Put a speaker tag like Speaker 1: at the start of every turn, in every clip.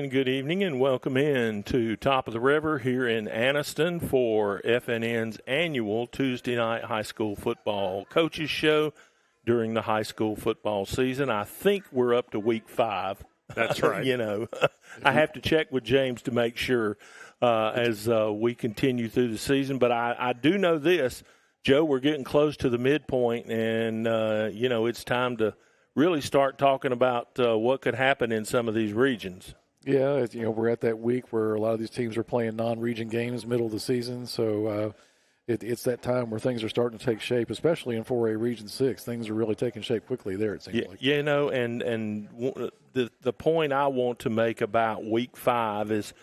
Speaker 1: and good evening, and welcome in to Top of the River here in Anniston for FNN's annual Tuesday night high school football coaches show during the high school football season. I think we're up to week 5.
Speaker 2: That's right.
Speaker 1: I have to check with James to make sure as we continue through the season. But I do know this, Joe, we're getting close to the midpoint, and, it's time to really start talking about what could happen in some of these regions.
Speaker 3: Yeah, we're at that week where a lot of these teams are playing non-region games middle of the season, so it's that time where things are starting to take shape, especially in 4A Region 6. Things are really taking shape quickly there, it seems like.
Speaker 1: And the point I want to make about week 5 is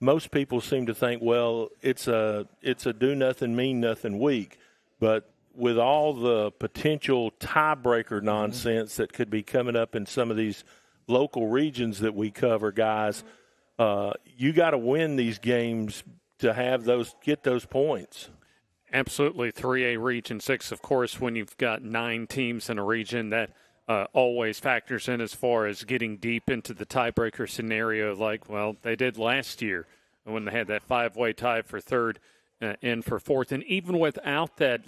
Speaker 1: most people seem to think, well, it's a do-nothing, mean-nothing week, but with all the potential tiebreaker nonsense that could be coming up in some of these local regions that we cover, guys, you got to win these games to get those points.
Speaker 2: Absolutely. 3A Region 6, of course, when you've got 9 teams in a region, that always factors in as far as getting deep into the tiebreaker scenario like, well, they did last year when they had that 5-way tie for third and for fourth. And even without that,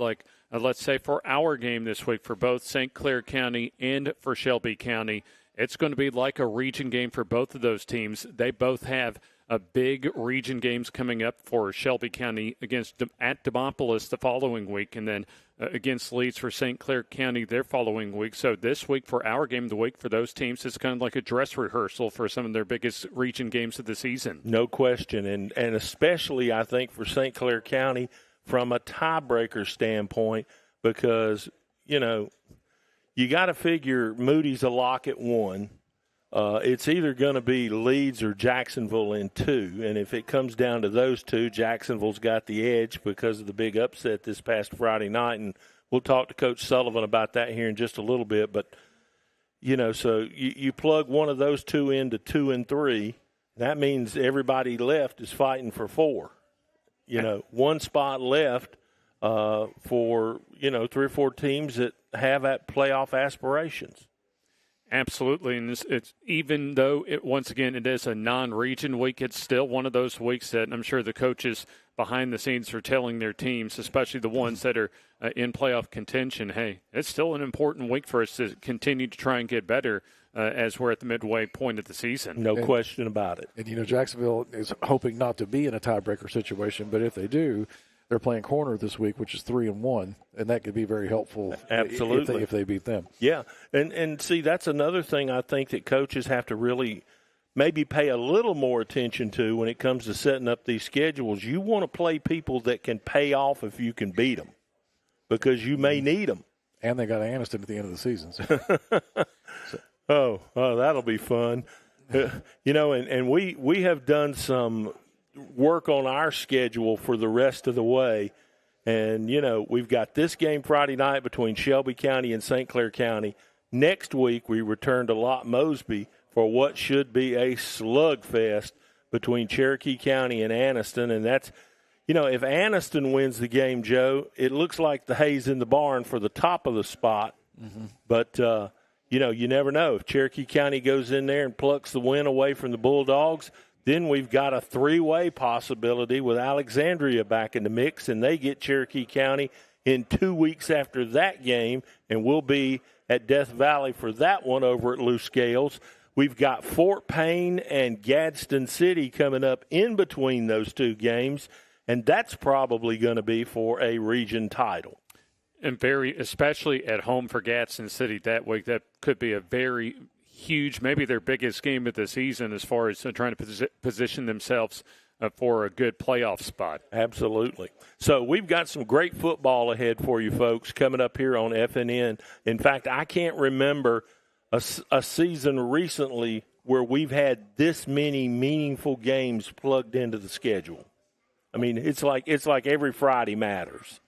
Speaker 2: let's say for our game this week, for both St. Clair County and for Shelby County, it's going to be like a region game for both of those teams. They both have big region games coming up for Shelby County at Demopolis the following week, and then against Leeds for St. Clair County their following week. So this week for our game of the week for those teams, it's kind of like a dress rehearsal for some of their biggest region games of the season.
Speaker 1: No question, and especially I think for St. Clair County from a tiebreaker standpoint, because, you got to figure Moody's a lock at 1. It's either going to be Leeds or Jacksonville in 2, and if it comes down to those two, Jacksonville's got the edge because of the big upset this past Friday night, and we'll talk to Coach Sullivan about that here in just a little bit. But, so you plug one of those two into 2 and 3, that means everybody left is fighting for 4. One spot left for, 3 or 4 teams that have that playoff aspirations.
Speaker 2: Absolutely, and it's even though once again it is a non-region week, it's still one of those weeks that I'm sure the coaches behind the scenes are telling their teams, especially the ones that are in playoff contention, hey, it's still an important week for us to continue to try and get better as we're at the midway point of the season.
Speaker 1: No question about it.
Speaker 3: And, Jacksonville is hoping not to be in a tiebreaker situation, but if they do, they're playing corner this week, which is 3-1, and that could be very helpful.
Speaker 1: Absolutely.
Speaker 3: if they beat them.
Speaker 1: Yeah, and see, that's another thing I think that coaches have to really maybe pay a little more attention to when it comes to setting up these schedules. You want to play people that can pay off if you can beat them, because you may need them.
Speaker 3: And they got Anniston at the end of the season. So.
Speaker 1: Oh, that'll be fun. And we have done some work on our schedule for the rest of the way. And, we've got this game Friday night between Shelby County and St. Clair County. Next week, we return to Lott Mosby for what should be a slugfest between Cherokee County and Anniston. And that's, if Anniston wins the game, Joe, it looks like the hay's in the barn for the top of the spot. Mm-hmm. But, you never know. If Cherokee County goes in there and plucks the win away from the Bulldogs, then we've got a 3-way possibility with Alexandria back in the mix, and they get Cherokee County in 2 weeks after that game, and we'll be at Death Valley for that one over at Loose Scales. We've got Fort Payne and Gadsden City coming up in between those 2 games, and that's probably going to be for a region title.
Speaker 2: And especially at home for Gadsden City that week, that could be a very huge, maybe their biggest game of the season as far as trying to position themselves for a good playoff spot.
Speaker 1: Absolutely. So we've got some great football ahead for you folks coming up here on FNN. In fact, I can't remember a season recently where we've had this many meaningful games plugged into the schedule. I mean, it's like every Friday matters.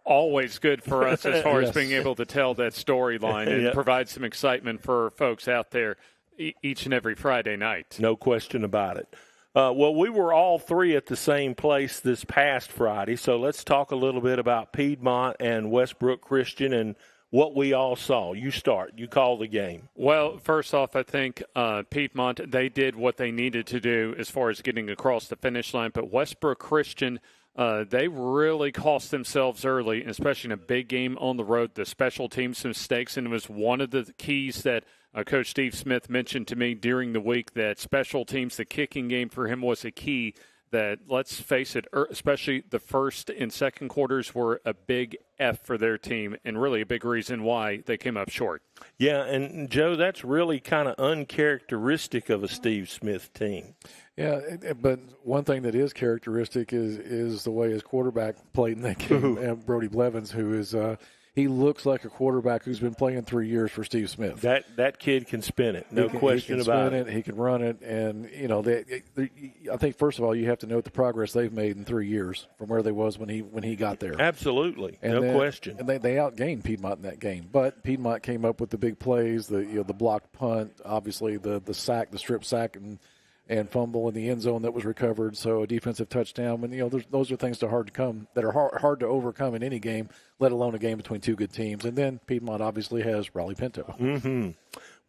Speaker 2: Always good for us as far as being able to tell that storyline and provide some excitement for folks out there each and every Friday night.
Speaker 1: No question about it. Well, we were all 3 at the same place this past Friday, so let's talk a little bit about Piedmont and Westbrook Christian and what we all saw. You start. You call the game.
Speaker 2: Well, first off, I think Piedmont, they did what they needed to do as far as getting across the finish line. But Westbrook Christian, they really cost themselves early, especially in a big game on the road. The special teams mistakes, and it was one of the keys that Coach Steve Smith mentioned to me during the week, that special teams, the kicking game for him was a key. That, let's face it, especially the first and second quarters were a big F for their team, and really a big reason why they came up short.
Speaker 1: Yeah, and Joe, that's really kind of uncharacteristic of a Steve Smith team.
Speaker 3: Yeah, but one thing that is characteristic is the way his quarterback played in that game, Brody Blevins, who is he looks like a quarterback who's been playing 3 years for Steve Smith.
Speaker 1: That kid can spin it, no question about it.
Speaker 3: He can run it, and I think first of all you have to note the progress they've made in 3 years from where they was when he got there.
Speaker 1: Absolutely, no question.
Speaker 3: And they outgained Piedmont in that game, but Piedmont came up with the big plays, the blocked punt, obviously the sack, the strip sack, and fumble in the end zone that was recovered, so a defensive touchdown. And those are things that are hard to overcome in any game, let alone a game between two good teams. And then Piedmont obviously has Raleigh Pinto.
Speaker 1: Mm-hmm.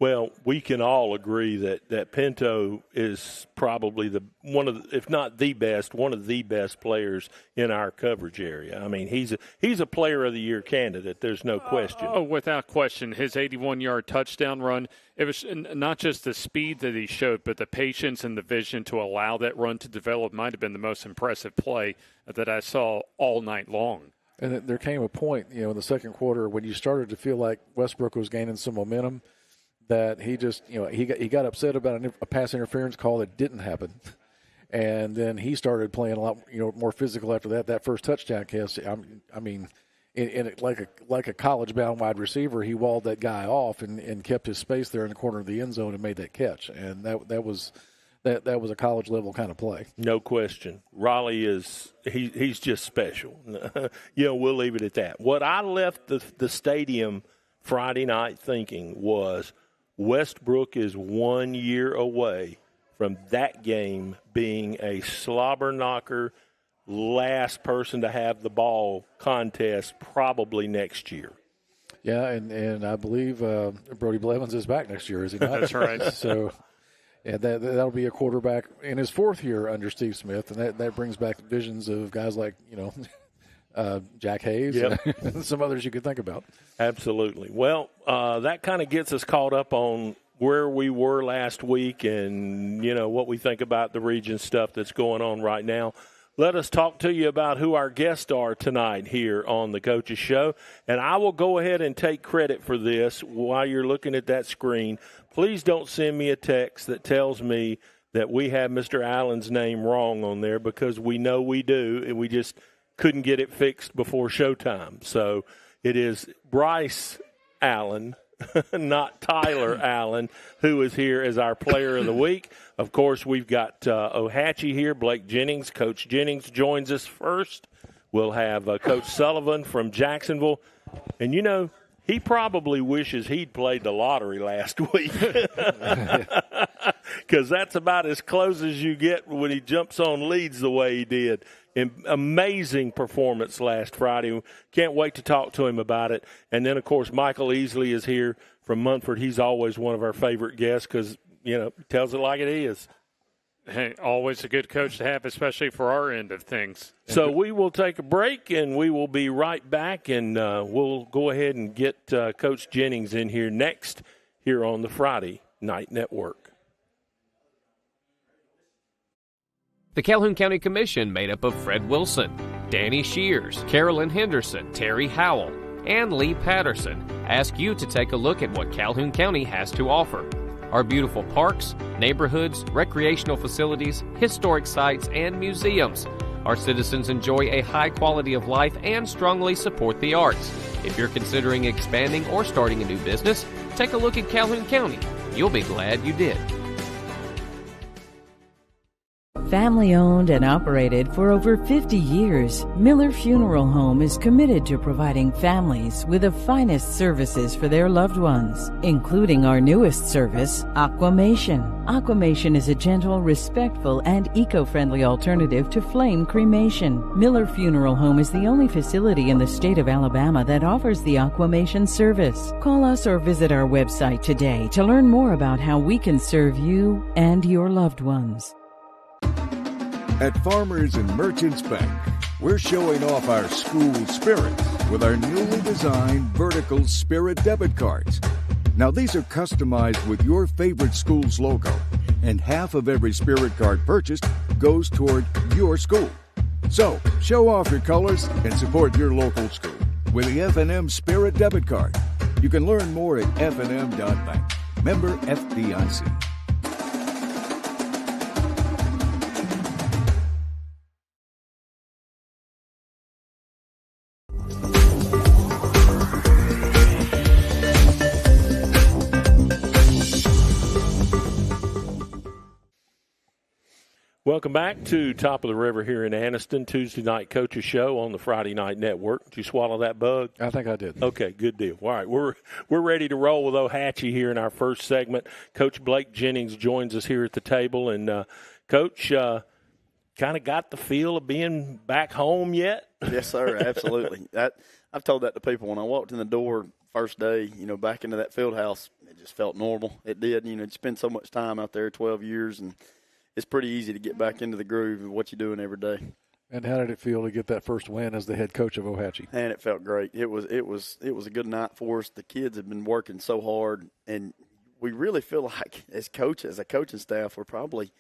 Speaker 1: Well, we can all agree that Pinto is probably one of the best players in our coverage area. I mean, he's a player of the year candidate. There's no question.
Speaker 2: Oh, without question. His 81-yard touchdown run, it was not just the speed that he showed, but the patience and the vision to allow that run to develop might have been the most impressive play that I saw all night long.
Speaker 3: And there came a point, in the second quarter when you started to feel like Westbrook was gaining some momentum, that he just, he got upset about a pass interference call that didn't happen. And then he started playing a lot, more physical after that. That first touchdown catch, I mean, like a college-bound wide receiver, he walled that guy off and kept his space there in the corner of the end zone and made that catch. And that was a college-level kind of play.
Speaker 1: No question. Raleigh he's just special. We'll leave it at that. What I left the stadium Friday night thinking was, Westbrook is 1 year away from that game being a slobber knocker, last person to have the ball contest probably next year.
Speaker 3: Yeah, and I believe Brody Blevins is back next year, is he not?
Speaker 2: That's right.
Speaker 3: So that'll be a quarterback in his fourth year under Steve Smith, and that brings back visions of guys like, Jack Hayes,
Speaker 1: yep.
Speaker 3: And some others you could think about.
Speaker 1: Absolutely. Well, that kind of gets us caught up on where we were last week and, what we think about the region stuff that's going on right now. Let us talk to you about who our guests are tonight here on the Coaches Show. And I will go ahead and take credit for this while you're looking at that screen. Please don't send me a text that tells me that we have Mr. Allen's name wrong on there, because we know we do, and we just couldn't get it fixed before showtime. So it is Bryce Allen, not Tyler Allen, who is here as our player of the week. Of course, we've got Ohatchee here, Blake Jennings. Coach Jennings joins us first. We'll have Coach Sullivan from Jacksonville. And, he probably wishes he'd played the lottery last week, because that's about as close as you get when he jumps on leads the way he did. Amazing performance last Friday. Can't wait to talk to him about it. And then, of course, Michael Easley is here from Munford. He's always one of our favorite guests because, tells it like it is.
Speaker 2: Hey, always a good coach to have, especially for our end of things.
Speaker 1: So we will take a break, and we will be right back, and we'll go ahead and get Coach Jennings in here next here on the Friday Night Network.
Speaker 4: The Calhoun County Commission, made up of Fred Wilson, Danny Shears, Carolyn Henderson, Terry Howell, and Lee Patterson, ask you to take a look at what Calhoun County has to offer. Our beautiful parks, neighborhoods, recreational facilities, historic sites, and museums. Our citizens enjoy a high quality of life and strongly support the arts. If you're considering expanding or starting a new business, take a look at Calhoun County. You'll be glad you did.
Speaker 5: Family owned and operated for over 50 years, Miller Funeral Home is committed to providing families with the finest services for their loved ones, including our newest service, Aquamation. Aquamation is a gentle, respectful, and eco-friendly alternative to flame cremation. Miller Funeral Home is the only facility in the state of Alabama that offers the Aquamation service. Call us or visit our website today to learn more about how we can serve you and your loved ones.
Speaker 6: At Farmers and Merchants Bank, we're showing off our school spirit with our newly designed vertical Spirit debit cards. Now, these are customized with your favorite school's logo, and half of every Spirit card purchased goes toward your school. So, show off your colors and support your local school with the FNN Spirit debit card. You can learn more at fnn.bank. Member FDIC.
Speaker 1: Welcome back to Top of the River here in Anniston, Tuesday Night Coaches Show on the Friday Night Network. Did you swallow that bug?
Speaker 3: I think I did.
Speaker 1: Okay, good deal. All right, we're ready to roll with Ohatchee here in our first segment. Coach Blake Jennings joins us here at the table. And, Coach, kind of got the feel of being back home yet?
Speaker 7: Yes, sir, absolutely. I've told that to people when I walked in the door first day, back into that field house. It just felt normal. It did. You spend so much time out there, 12 years, and it's pretty easy to get back into the groove of what you're doing every day.
Speaker 3: And how did it feel to get that first win as the head coach of Ohatchee?
Speaker 7: And it felt great. It was a good night for us. The kids have been working so hard, and we really feel like as a coaching staff, we're probably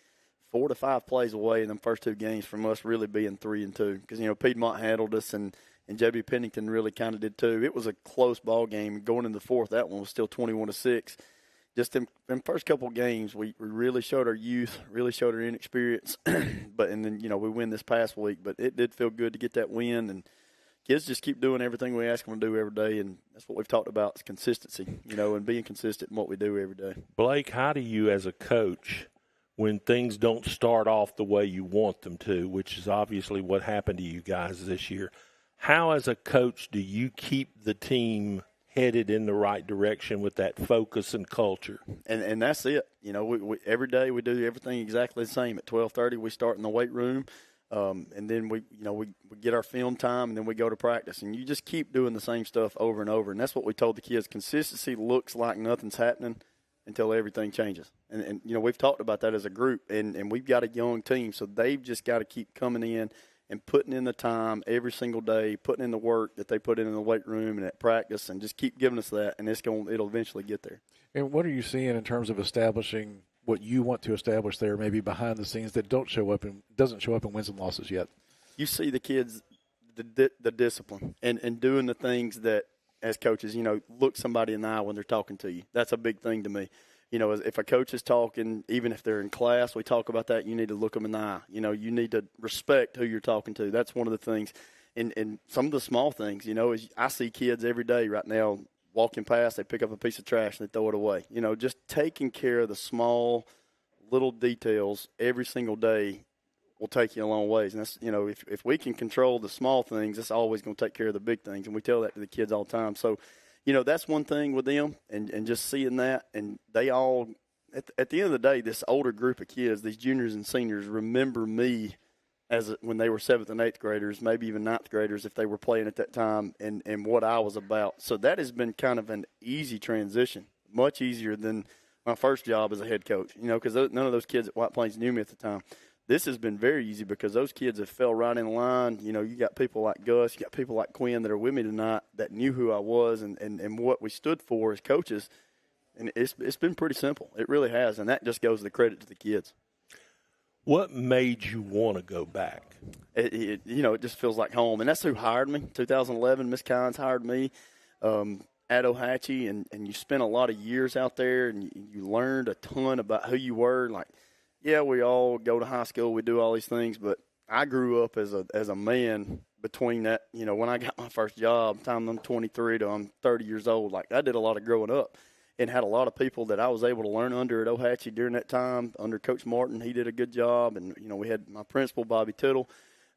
Speaker 7: 4 to 5 plays away in the first 2 games from us really being 3-2. Because Piedmont handled us, and J.B. Pennington really kind of did too. It was a close ball game. Going into the fourth, that one was still 21-6. Just in first couple of games, we really showed our youth, really showed our inexperience. And then we win this past week. But it did feel good to get that win. And kids just keep doing everything we ask them to do every day. And that's what we've talked about is consistency, and being consistent in what we do every day.
Speaker 1: Blake, how do you as a coach, when things don't start off the way you want them to, which is obviously what happened to you guys this year, how as a coach do you keep the team headed in the right direction with that focus and culture?
Speaker 7: And that's it. We every day we do everything exactly the same. At 12:30 we start in the weight room, and then we get our film time, and then we go to practice. And you just keep doing the same stuff over and over. And that's what we told the kids. Consistency looks like nothing's happening until everything changes. And we've talked about that as a group, and we've got a young team, so they've just got to keep coming in and putting in the time every single day, putting in the work that they put in the weight room and at practice, and just keep giving us that, and it'll eventually get there.
Speaker 3: And what are you seeing in terms of establishing what you want to establish there, maybe behind the scenes that doesn't show up in wins and losses yet? You
Speaker 7: see the kids, the discipline, and doing the things that, as coaches, look somebody in the eye when they're talking to you. That's a big thing to me. If a coach is talking, even if they're in class, we talk about that. You need to look them in the eye. You need to respect who you're talking to. That's one of the things. And some of the small things, is I see kids every day right now walking past, they pick up a piece of trash and they throw it away. Just taking care of the small little details every single day will take you a long ways. And that's, if we can control the small things, that's always going to take care of the big things. And we tell that to the kids all the time. So, that's one thing with them, and just seeing that. And they all, at the end of the day, this older group of kids, these juniors and seniors, remember me when they were 7th and 8th graders, maybe even 9th graders if they were playing at that time, and what I was about. So that has been kind of an easy transition, much easier than my first job as a head coach, because none of those kids at White Plains knew me at the time. This has been very easy because those kids have fell right in line. You got people like Gus, you got people like Quinn that are with me tonight that knew who I was and what we stood for as coaches. And it's been pretty simple. It really has, and that just goes the credit to the kids.
Speaker 1: What made you want to go back?
Speaker 7: It just feels like home, and that's who hired me. 2011, Miss Kynes hired me at Ohatchee, and you spent a lot of years out there, and you learned a ton about who you were. Like, yeah, we all go to high school, we do all these things, but I grew up as a man between that. When I got my first job, time I'm 23 to I'm 30 years old, like I did a lot of growing up. and had a lot of people that I was able to learn under at Ohatchee during that time. Under Coach Martin, he did a good job. And, we had my principal, Bobby Tittle.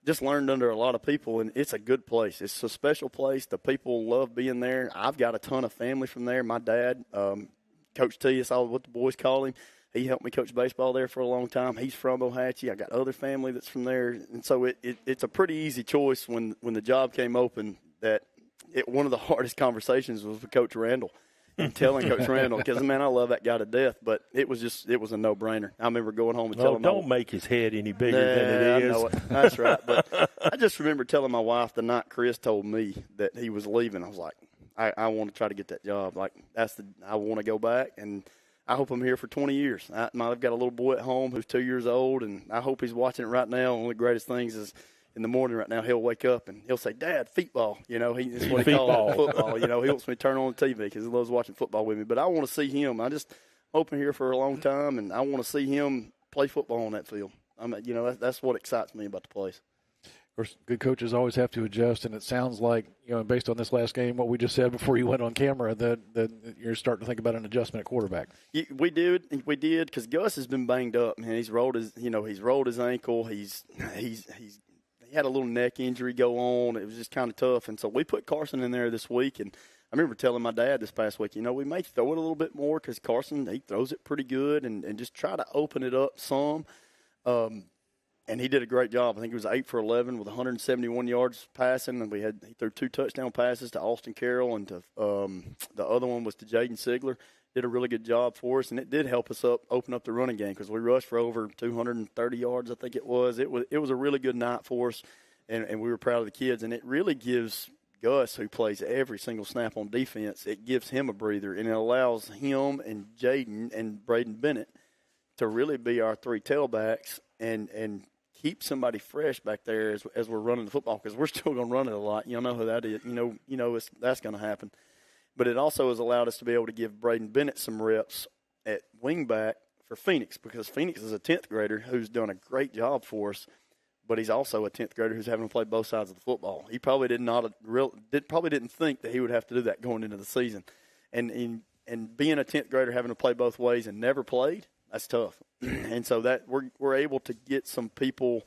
Speaker 7: Just learned under a lot of people, and it's a good place. It's a special place. The people love being there. I've got a ton of family from there. My dad, Coach T, that's all what the boys call him. He helped me coach baseball there for a long time. He's from Ohatchee. I got other family that's from there. And so it's a pretty easy choice when the job came open that one of the hardest conversations was with Coach Randall and telling Coach Randall, because, man, I love that guy to death, but it was a no-brainer. I remember going home and telling him.
Speaker 1: Don't make his head any bigger than it is.
Speaker 7: I know it. That's right. But I just remember telling my wife the night Chris told me that he was leaving, I was like, I want to try to get that job. Like, I want to go back, and I hope I'm here for 20 years. I've got a little boy at home who's 2 years old, and I hope he's watching it right now. One of the greatest things is in the morning right now, he'll wake up and he'll say, "Dad, feetball." That's what he calls it, football. He wants me to turn on the TV because he loves watching football with me. But I want to see him. I just open here for a long time, and I want to see him play football on that field. That's what excites me about the place.
Speaker 3: Of course, good coaches always have to adjust, and it sounds like, based on this last game, what we just said before you went on camera, that you're starting to think about an adjustment at quarterback.
Speaker 7: We did, because Gus has been banged up. Man, he's rolled his ankle. He had a little neck injury go on. It was just kind of tough, and so we put Carson in there this week. And I remember telling my dad this past week, we may throw it a little bit more because Carson, he throws it pretty good, and just try to open it up some. And he did a great job. I think it was 8 for 11 with 171 yards passing, and he threw 2 touchdown passes to Austin Carroll, and to the other one was to Jaden Sigler. Did a really good job for us, and it did help us open up the running game because we rushed for over 230 yards, I think it was. It was a really good night for us, and we were proud of the kids. And it really gives Gus, who plays every single snap on defense, it gives him a breather, and it allows him and Jaden and Braden Bennett to really be our 3 tailbacks and keep somebody fresh back there as we're running the football, because we're still going to run it a lot. You know who that is. That's going to happen. But it also has allowed us to be able to give Braden Bennett some reps at wingback for Phoenix, because Phoenix is a 10th grader who's done a great job for us, but he's also a 10th grader who's having to play both sides of the football. He probably didn't think that he would have to do that going into the season. And being a 10th grader having to play both ways and never played, that's tough. And so that we're able to get some people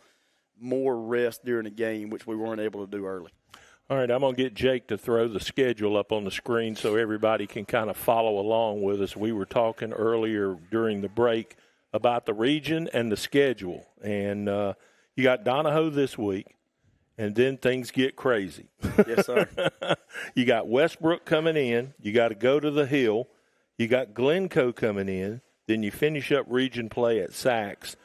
Speaker 7: more rest during the game, which we weren't able to do early.
Speaker 1: All right, I'm going to get Jake to throw the schedule up on the screen so everybody can kind of follow along with us. We were talking earlier during the break about the region and the schedule. And you got Donahoe this week, and then things get crazy.
Speaker 7: Yes, sir.
Speaker 1: You got Westbrook coming in. You got to go to the Hill. You got Glencoe coming in. Then you finish up region play at Sachs.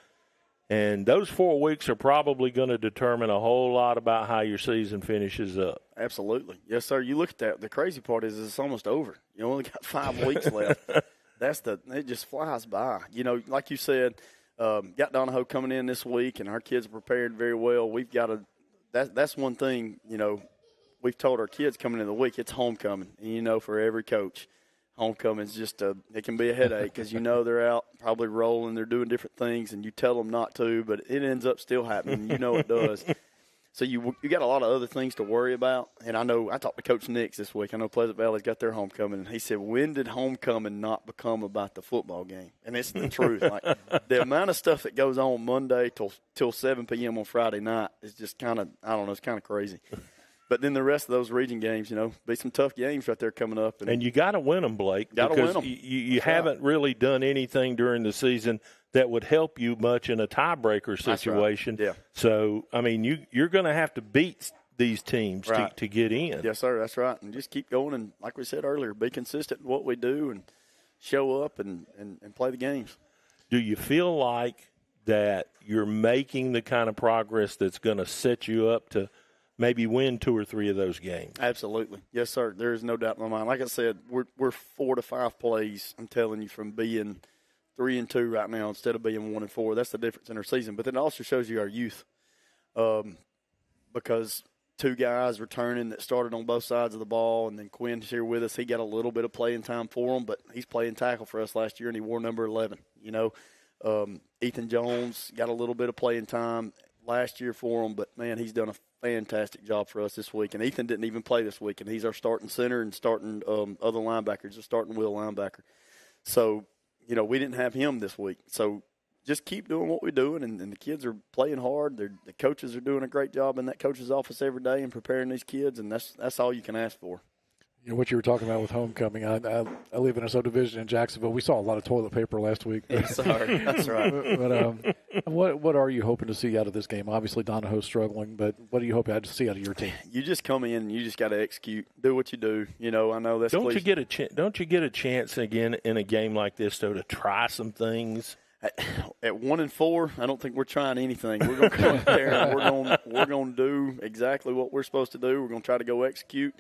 Speaker 1: And those 4 weeks are probably going to determine a whole lot about how your season finishes up.
Speaker 7: Absolutely. Yes, sir. You look at that. The crazy part is it's almost over. You only got 5 weeks left. It just flies by. Like you said, got Donahoe coming in this week, and our kids are prepared very well. We've got that's one thing, we've told our kids coming in the week, it's homecoming. And for every coach, homecoming's it can be a headache because they're out probably rolling, they're doing different things, and you tell them not to, but it ends up still happening. It does. So you got a lot of other things to worry about. And I talked to Coach Nix this week. I know Pleasant Valley's got their homecoming, and he said, when did homecoming not become about the football game? And it's the truth. Like, the amount of stuff that goes on Monday till 7 p.m. on Friday night is just kind of, I don't know, it's kind of crazy. But then the rest of those region games, be some tough games right there coming up. And
Speaker 1: you got to win them, Blake.
Speaker 7: Got to win them.
Speaker 1: You haven't really done anything during the season that would help you much in a tiebreaker situation.
Speaker 7: Right. Yeah.
Speaker 1: So, you're going to have to beat these teams to get in.
Speaker 7: Yes, sir. That's right. And just keep going. And like we said earlier, be consistent in what we do and show up and play the games.
Speaker 1: Do you feel like that you're making the kind of progress that's going to set you up to maybe win 2 or 3 of those games?
Speaker 7: Absolutely. Yes, sir. There is no doubt in my mind. Like I said, we're 4 to 5 plays, I'm telling you, from being 3-2 right now instead of being 1-4. That's the difference in our season. But then it also shows you our youth, because 2 guys returning that started on both sides of the ball, and then Quinn's here with us. He got a little bit of playing time for him, but he's playing tackle for us last year, and he wore number 11. Ethan Jones got a little bit of playing time last year for him, but, man, he's done a fantastic job for us this week. And Ethan didn't even play this week, and he's our starting center and starting other linebackers, a starting wheel linebacker. So, we didn't have him this week. So just keep doing what we're doing, and the kids are playing hard. The coaches are doing a great job in that coach's office every day and preparing these kids, and that's all you can ask for.
Speaker 3: What you were talking about with homecoming, I live in a subdivision in Jacksonville. We saw a lot of toilet paper last week.
Speaker 7: Yes, sir. That's right.
Speaker 3: But what are you hoping to see out of this game? Obviously, Donahoe's struggling, but what do you hope to see out of your team?
Speaker 7: You just come in and you just got to execute, do what you do. I know that's.
Speaker 1: Don't you get a chance again in a game like this though to try some things?
Speaker 7: At 1-4, I don't think we're trying anything. We're going to come there and we're going to do exactly what we're supposed to do. We're going to try to go execute.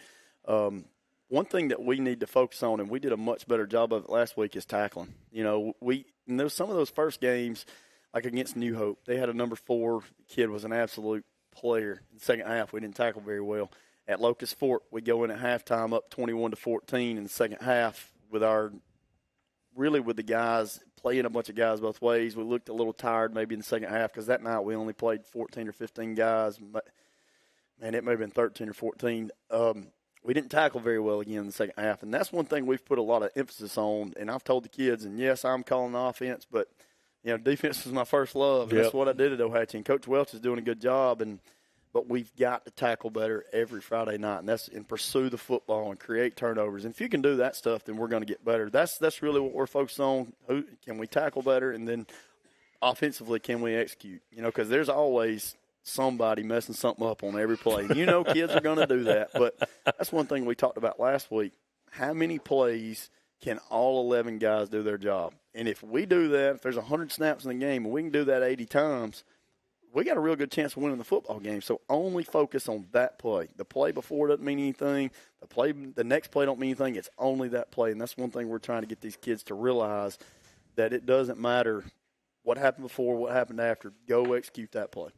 Speaker 7: One thing that we need to focus on, and we did a much better job of it last week, is tackling. Some of those first games, like against New Hope, they had a number 4 kid was an absolute player. In the second half, we didn't tackle very well. At Locust Fort, we go in at halftime up 21-14 in the second half with the guys playing a bunch of guys both ways. We looked a little tired maybe in the second half because that night we only played 14 or 15 guys. But, man, it may have been 13 or 14. We didn't tackle very well again in the second half, and that's one thing we've put a lot of emphasis on. And I've told the kids, and yes, I'm calling the offense, but defense is my first love. And That's what I did at Ohatchee. And Coach Welch is doing a good job, but we've got to tackle better every Friday night, and pursue the football and create turnovers. And if you can do that stuff, then we're going to get better. That's really what we're focused on. Can we tackle better, and then offensively, can we execute? Because there's always somebody messing something up on every play. Kids are going to do that. But that's one thing we talked about last week. How many plays can all 11 guys do their job? And if we do that, if there's 100 snaps in the game and we can do that 80 times, we got a real good chance of winning the football game. So only focus on that play. The play before doesn't mean anything. The next play don't mean anything. It's only that play. And that's one thing we're trying to get these kids to realize, that it doesn't matter what happened before, what happened after. Go execute that play.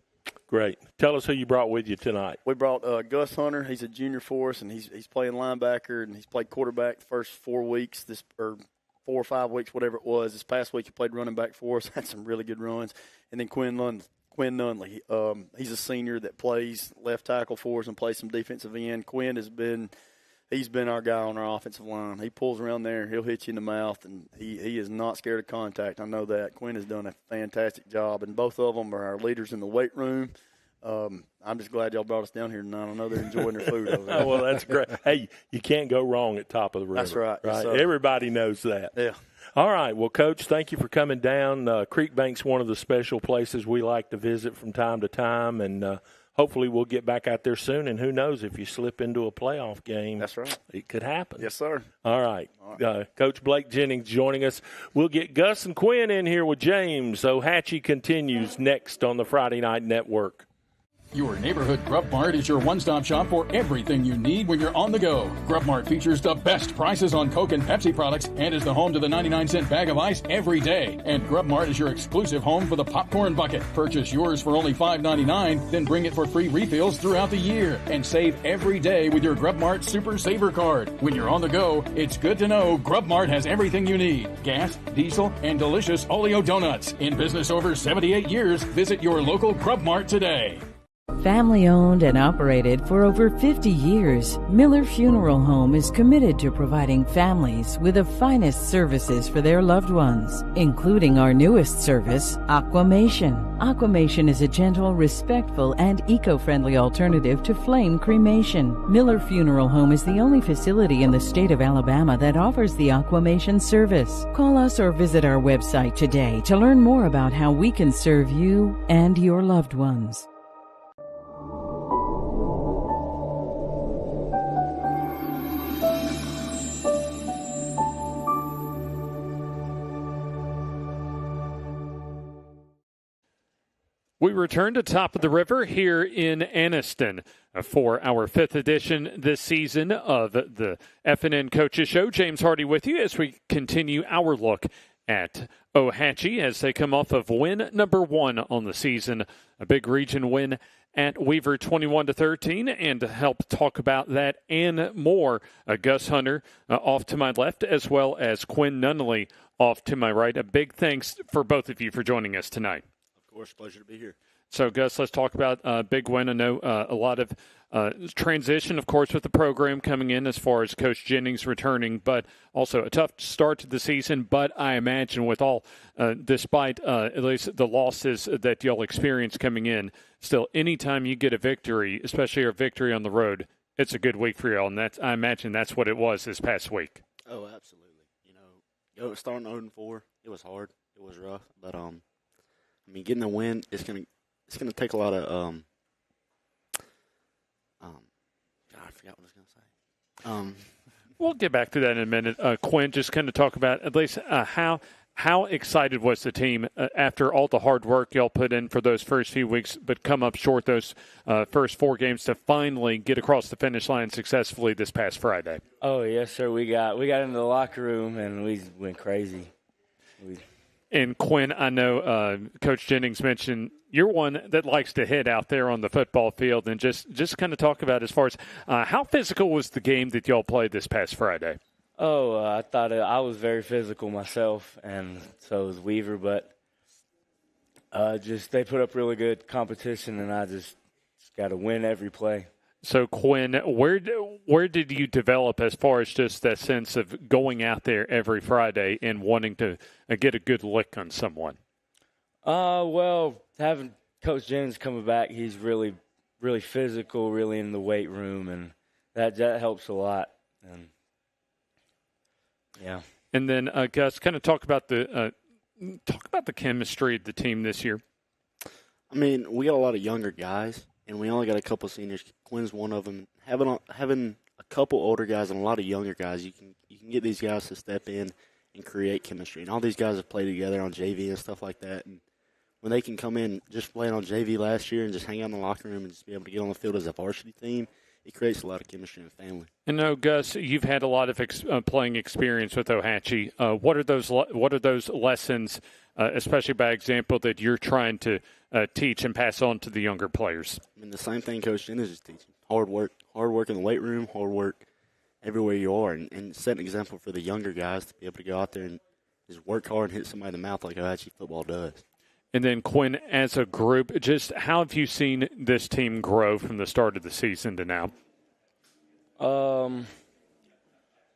Speaker 1: Great. Tell us who you brought with you tonight.
Speaker 7: We brought Gus Hunter. He's a junior for us, and he's playing linebacker, and he's played quarterback the first 4 weeks, or 4 or 5 weeks, whatever it was. This past week he played running back for us, had some really good runs. And then Quinn Nunley. He's a senior that plays left tackle for us and plays some defensive end. Quinn he's been our guy on our offensive line. He pulls around there, he'll hit you in the mouth, and he is not scared of contact. I know that. Quinn has done a fantastic job, and both of them are our leaders in the weight room. I'm just glad y'all brought us down here tonight. I know they're enjoying their food over there.
Speaker 1: Oh, well, that's great. Hey, you can't go wrong at Top of the River.
Speaker 7: That's right.
Speaker 1: Right?
Speaker 7: Yes,
Speaker 1: everybody knows that.
Speaker 7: Yeah.
Speaker 1: All right. Well, Coach, thank you for coming down. Creek Bank's one of the special places we like to visit from time to time, and hopefully we'll get back out there soon. And who knows, if you slip into a playoff game,
Speaker 7: that's right,
Speaker 1: it could happen.
Speaker 7: Yes, sir.
Speaker 1: All right. Coach Blake Jennings joining us. We'll get Gus and Quinn in here with James. Ohatchee continues next on the Friday Night Network.
Speaker 8: Your neighborhood Grub Mart is your one-stop shop for everything you need when you're on the go. Grub Mart features the best prices on Coke and Pepsi products and is the home to the 99-cent bag of ice every day. And Grub Mart is your exclusive home for the popcorn bucket. Purchase yours for only $5.99, then bring it for free refills throughout the year. And save every day with your Grub Mart Super Saver Card. When you're on the go, it's good to know Grub Mart has everything you need. Gas, diesel, and delicious Oleo donuts. In business over 78 years, visit your local Grub Mart today.
Speaker 5: Family owned and operated for over 50 years, Miller Funeral Home is committed to providing families with the finest services for their loved ones, including our newest service, Aquamation. Aquamation is a gentle, respectful, and eco-friendly alternative to flame cremation. Miller Funeral Home is the only facility in the state of Alabama that offers the Aquamation service. Call us or visit our website today to learn more about how we can serve you and your loved ones.
Speaker 2: We return to Top of the River here in Anniston for our 5th edition this season of the FNN Coaches Show. James Hardy with you as we continue our look at Ohatchee as they come off of win number 1 on the season, a big region win at Weaver 21-13. And to help talk about that and more, Gus Hunter off to my left, as well as Quinn Nunley off to my right. A big thanks for both of you for joining us tonight.
Speaker 7: Of course, pleasure to be here.
Speaker 2: So, Gus, let's talk about a big win. I know a lot of transition, of course, with the program coming in as far as Coach Jennings returning, but also a tough start to the season. But I imagine with all, despite at least the losses that you'll experience coming in, still, anytime you get a victory, especially a victory on the road, it's a good week for y'all. And I imagine that's what it was this past week.
Speaker 9: Oh, absolutely. Starting 0-4, it was hard. It was rough. But, getting a win, it's gonna take a lot of I forgot what I was gonna say.
Speaker 2: We'll get back to that in a minute. Quinn, just kind of talk about at least how excited was the team after all the hard work y'all put in for those first few weeks, but come up short those first 4 games to finally get across the finish line successfully this past Friday.
Speaker 10: Oh yes, sir. We got into the locker room and we went crazy.
Speaker 2: And Quinn, I know Coach Jennings mentioned you're one that likes to hit out there on the football field, and just kind of talk about as far as how physical was the game that y'all played this past Friday?
Speaker 10: Oh, I thought I was very physical myself, and so was Weaver, but they put up really good competition, and I just got to win every play.
Speaker 2: So, Quinn, where did you develop as far as just that sense of going out there every Friday and wanting to get a good lick on someone?
Speaker 10: Well, having Coach Jennings coming back, he's really, really physical, really in the weight room, and that helps a lot. And yeah.
Speaker 2: And then, Gus, kind of talk about the chemistry of the team this year.
Speaker 9: We got a lot of younger guys, and we only got a couple seniors. Quinn's one of them. Having a couple older guys and a lot of younger guys, you can get these guys to step in and create chemistry. And all these guys have played together on JV and stuff like that. And when they can come in, just playing on JV last year and just hang out in the locker room and just be able to get on the field as a varsity team, it creates a lot of chemistry in the family.
Speaker 2: And now, Gus, you've had a lot of playing experience with Ohatchee. What are those lessons, especially by example, that you're trying to teach and pass on to the younger players?
Speaker 9: The same thing Coach Jennings is teaching: hard work in the weight room, hard work everywhere you are, and set an example for the younger guys to be able to go out there and just work hard and hit somebody in the mouth like Ohatchee football does.
Speaker 2: And then, Quinn, as a group, just how have you seen this team grow from the start of the season to now?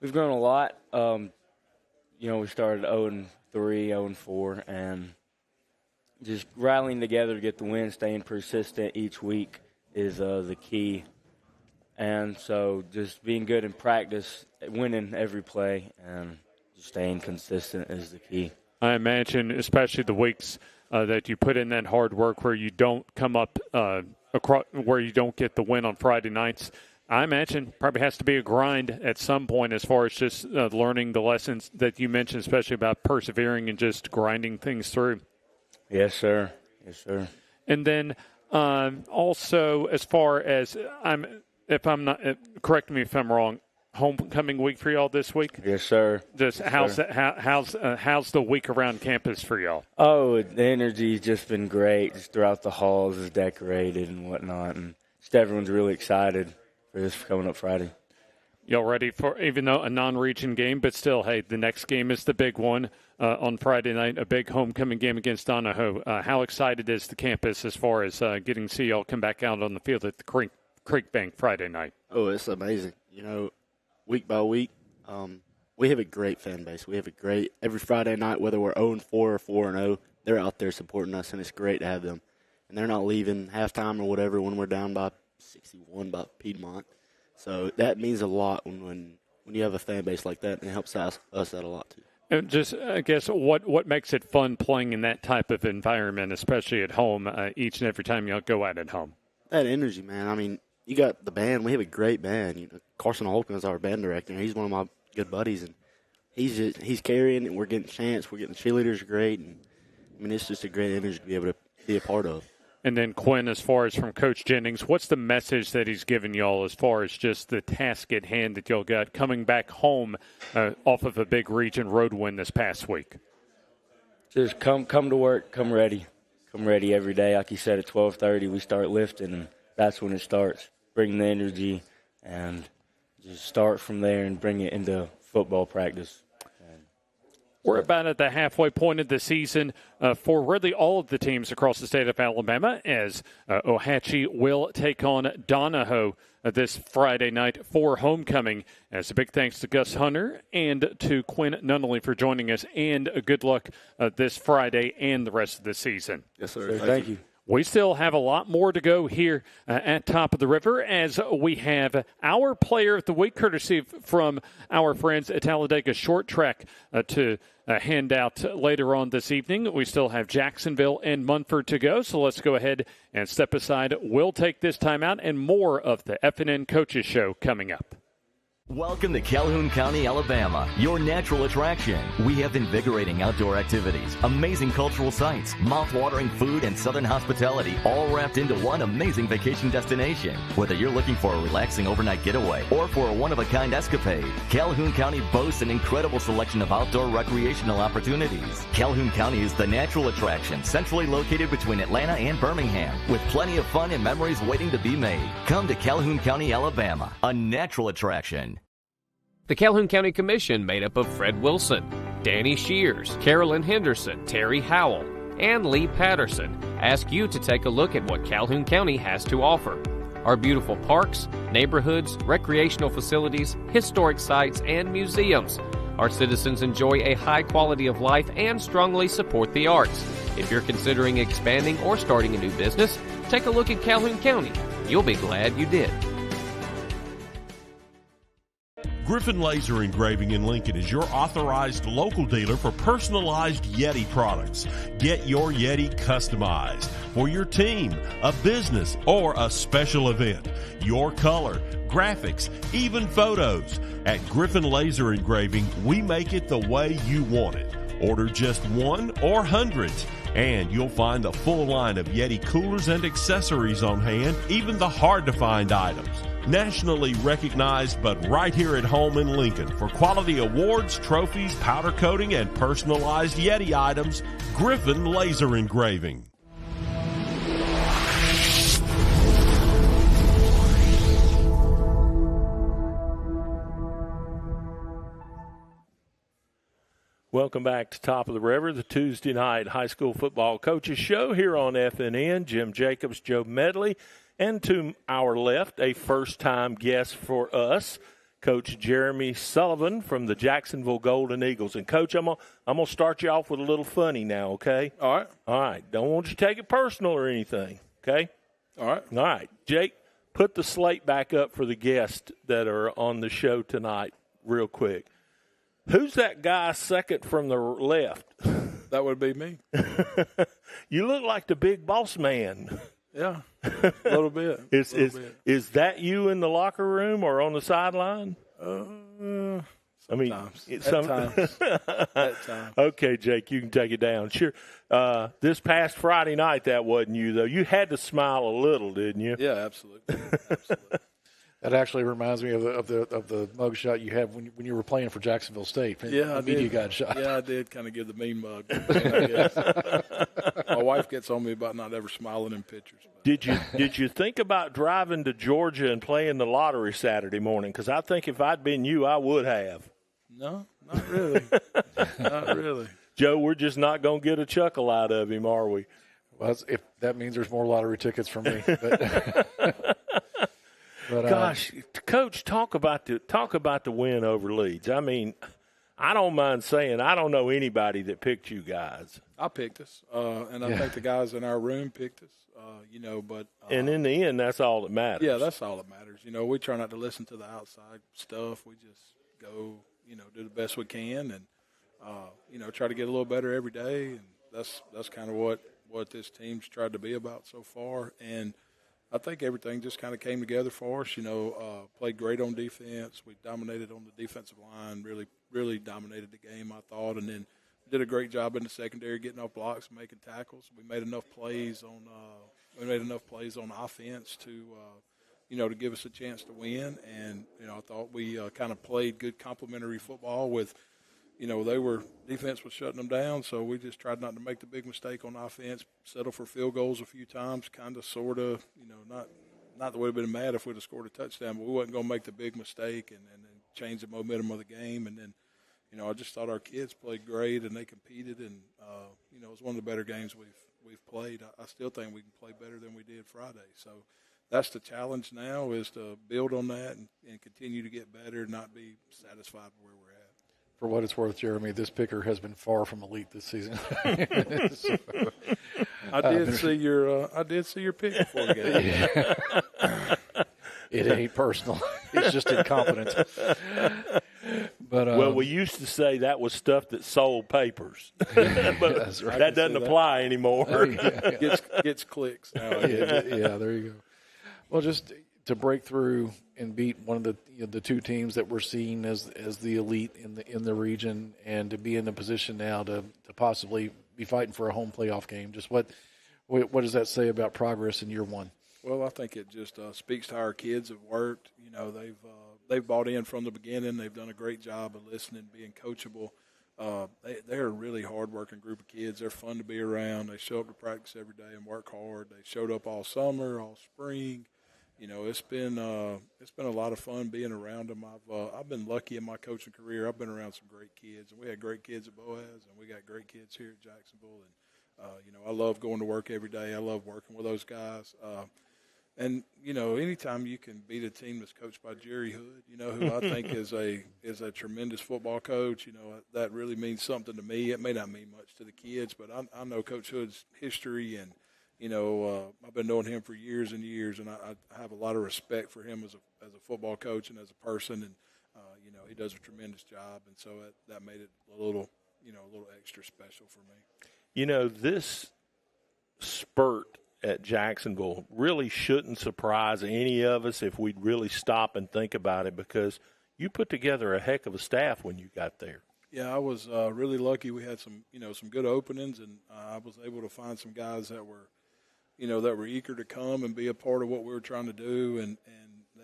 Speaker 10: We've grown a lot. We started 0-3, 0-4, and just rallying together to get the win, staying persistent each week is the key. And so just being good in practice, winning every play, and just staying consistent is the key.
Speaker 2: I imagine, especially the weeks that you put in that hard work where you don't come up where you don't get the win on Friday nights, I imagine probably has to be a grind at some point as far as just learning the lessons that you mentioned, especially about persevering and just grinding things through.
Speaker 10: Yes, sir. Yes, sir.
Speaker 2: And then also, as far as correct me if I'm wrong, homecoming week for y'all this week?
Speaker 10: Yes, sir.
Speaker 2: Just how's the week around campus for y'all?
Speaker 10: Oh, the energy's just been great. Just throughout the halls is decorated and whatnot, and just everyone's really excited for this coming up Friday.
Speaker 2: Y'all ready for, even though a non-region game, but still, hey, the next game is the big one on Friday night, a big homecoming game against Donahoe. How excited is the campus as far as getting to see y'all come back out on the field at the Creek Bank Friday night?
Speaker 9: Oh, it's amazing. Week by week, we have a great fan base. We have every Friday night, whether we're 0-4 or 4-0, they're out there supporting us, and it's great to have them. And they're not leaving halftime or whatever when we're down by 61 by Piedmont. So that means a lot when you have a fan base like that, and it helps us out a lot too.
Speaker 2: And just, I guess, what makes it fun playing in that type of environment, especially at home, each and every time you go out at home?
Speaker 9: That energy, man. You got the band. We have a great band. Carson Holcomb is our band director. He's one of my good buddies, and he's carrying it. We're getting chants. We're getting the cheerleaders great, and it's just a great energy to be able to be a part of.
Speaker 2: And then, Quinn, as far as from Coach Jennings, what's the message that he's given y'all as far as just the task at hand that y'all got coming back home off of a big region road win this past week?
Speaker 10: Just come to work, come ready every day. Like you said, at 12:30 we start lifting, and that's when it starts. Bring the energy and just start from there and bring it into football practice.
Speaker 2: We're about at the halfway point of the season for really all of the teams across the state of Alabama, as Ohatchee will take on Donahoe this Friday night for homecoming. As a big thanks to Gus Hunter and to Quinn Nunnally for joining us, and a good luck this Friday and the rest of the season.
Speaker 10: Yes, sir. Thank you.
Speaker 2: We still have a lot more to go here at Top of the River, as we have our Player of the Week, courtesy from our friends at Talladega Short Track, to hand out later on this evening. We still have Jacksonville and Munford to go, so let's go ahead and step aside. We'll take this time out, and more of the FNN Coaches Show coming up.
Speaker 11: Welcome to Calhoun County, Alabama, your natural attraction. We have invigorating outdoor activities, amazing cultural sites, mouth-watering food, and southern hospitality, all wrapped into one amazing vacation destination. Whether you're looking for a relaxing overnight getaway or for a one-of-a-kind escapade, Calhoun County boasts an incredible selection of outdoor recreational opportunities. Calhoun County is the natural attraction, centrally located between Atlanta and Birmingham, with plenty of fun and memories waiting to be made. Come to Calhoun County, Alabama, a natural attraction.
Speaker 4: The Calhoun County Commission, made up of Fred Wilson, Danny Shears, Carolyn Henderson, Terry Howell, and Lee Patterson, ask you to take a look at what Calhoun County has to offer. Our beautiful parks, neighborhoods, recreational facilities, historic sites, and museums. Our citizens enjoy a high quality of life and strongly support the arts. If you're considering expanding or starting a new business, take a look at Calhoun County. You'll be glad you did.
Speaker 12: Griffin Laser Engraving in Lincoln is your authorized local dealer for personalized Yeti products. Get your Yeti customized for your team, a business, or a special event. Your color, graphics, even photos. At Griffin Laser Engraving, we make it the way you want it. Order just one or hundreds, and you'll find a full line of Yeti coolers and accessories on hand, even the hard-to-find items. Nationally recognized, but right here at home in Lincoln for quality awards, trophies, powder coating, and personalized Yeti items, Griffin Laser Engraving.
Speaker 1: Welcome back to Top of the River, the Tuesday night high school football coaches show here on FNN. Jim Jacobs, Joe Medley. And to our left, a first-time guest for us, Coach Jeremy Sullivan from the Jacksonville Golden Eagles. And, Coach, I'm gonna start you off with a little funny now, okay?
Speaker 13: All right.
Speaker 1: All right. Don't want you to take it personal or anything, okay?
Speaker 13: All right.
Speaker 1: All right. Jake, put the slate back up for the guests that are on the show tonight real quick. Who's that guy second from the left?
Speaker 13: That would be me.
Speaker 1: You look like the big boss man.
Speaker 13: Yeah, a little bit.
Speaker 1: Is that you in the locker room or on the sideline?
Speaker 13: Sometimes. At times.
Speaker 1: Okay, Jake, you can take it down. Sure. This past Friday night, that wasn't you, though. You had to smile a little, didn't you?
Speaker 13: Yeah, absolutely.
Speaker 3: That actually reminds me of the mug shot you had when you were playing for Jacksonville State.
Speaker 13: Yeah, I did.
Speaker 3: You got shot.
Speaker 13: Yeah, I did kind of give the mean mug. I guess. My wife gets on me about not ever smiling in pictures.
Speaker 1: Did you think about driving to Georgia and playing the lottery Saturday morning? Because I think if I'd been you, I would have.
Speaker 13: No, not really. Not really.
Speaker 1: Joe, we're just not going to get a chuckle out of him, are we?
Speaker 3: Well, if that means there's more lottery tickets for me. But,
Speaker 1: gosh, Coach, talk about the win over Leeds. I mean, I don't mind saying I don't know anybody that picked you guys.
Speaker 13: I picked us, and I think the guys in our room picked us. But
Speaker 1: and in the end, that's all that matters.
Speaker 13: Yeah, that's all that matters. We try not to listen to the outside stuff. We just go, do the best we can, and try to get a little better every day. And that's kind of what this team's tried to be about so far. And I think everything just kind of came together for us. Played great on defense. We dominated on the defensive line. Really, really dominated the game, I thought, and then did a great job in the secondary, getting off blocks and making tackles. We made enough plays on offense to give us a chance to win. And I thought we kind of played good complementary football with. Defense was shutting them down, so we just tried not to make the big mistake on offense, settle for field goals a few times, kind of, sort of, not that we would have been mad if we'd have scored a touchdown, but we wasn't going to make the big mistake and change the momentum of the game. And then, I just thought our kids played great and they competed, and it was one of the better games we've played. I still think we can play better than we did Friday. So that's the challenge now, is to build on that and continue to get better, not be satisfied where we're at.
Speaker 3: For what it's worth, Jeremy, this picker has been far from elite this season. So,
Speaker 13: I did see your pick before the game.
Speaker 3: It ain't personal. It's just incompetence. But
Speaker 1: well, we used to say that was stuff that sold papers, but
Speaker 3: right.
Speaker 1: that doesn't apply anymore.
Speaker 13: Gets clicks.
Speaker 3: Yeah, there you go. Well, just to break through and beat one of the two teams that we're seeing as the elite in the region, and to be in a position now to possibly be fighting for a home playoff game. Just what does that say about progress in year one?
Speaker 13: Well, I think it just speaks to how our kids have worked. They've bought in from the beginning. They've done a great job of listening, being coachable. They're a really hard-working group of kids. They're fun to be around. They show up to practice every day and work hard. They showed up all summer, all spring. It's been a lot of fun being around them. I've been lucky in my coaching career. I've been around some great kids, and we had great kids at Boaz, and we got great kids here at Jacksonville. And I love going to work every day. I love working with those guys. And anytime you can beat a team that's coached by Jerry Hood, who I think is a tremendous football coach, that really means something to me. It may not mean much to the kids, but I know Coach Hood's history, and I've been knowing him for years and years, and I have a lot of respect for him as a football coach and as a person, and he does a tremendous job, and so that made it a little extra special for me.
Speaker 1: This spurt at Jacksonville really shouldn't surprise any of us if we'd really stop and think about it, because you put together a heck of a staff when you got there.
Speaker 13: Yeah, I was really lucky. We had some good openings, and I was able to find some guys that were eager to come and be a part of what we were trying to do, and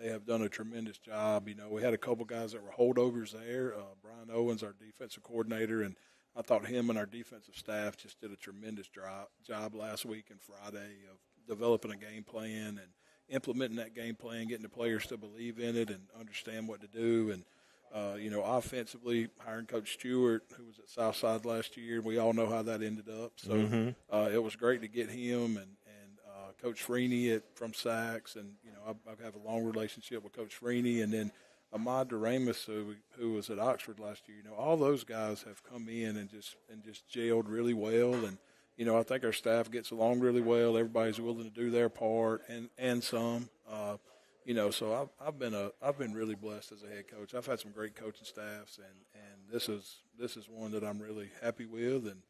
Speaker 13: they have done a tremendous job. We had a couple guys that were holdovers there. Brian Owens, our defensive coordinator, and I thought him and our defensive staff just did a tremendous job last week and Friday of developing a game plan and implementing that game plan, getting the players to believe in it and understand what to do. And, offensively, hiring Coach Stewart, who was at Southside last year, we all know how that ended up. So it was great to get him and Coach Freeney from Sachs. And, I have a long relationship with Coach Freeney. And then Ahmad Duramus, who was at Oxford last year, all those guys have come in and just gelled really well. And, I think our staff gets along really well. Everybody's willing to do their part and some. So I've been really blessed as a head coach. I've had some great coaching staffs, and this is one that I'm really happy with. And,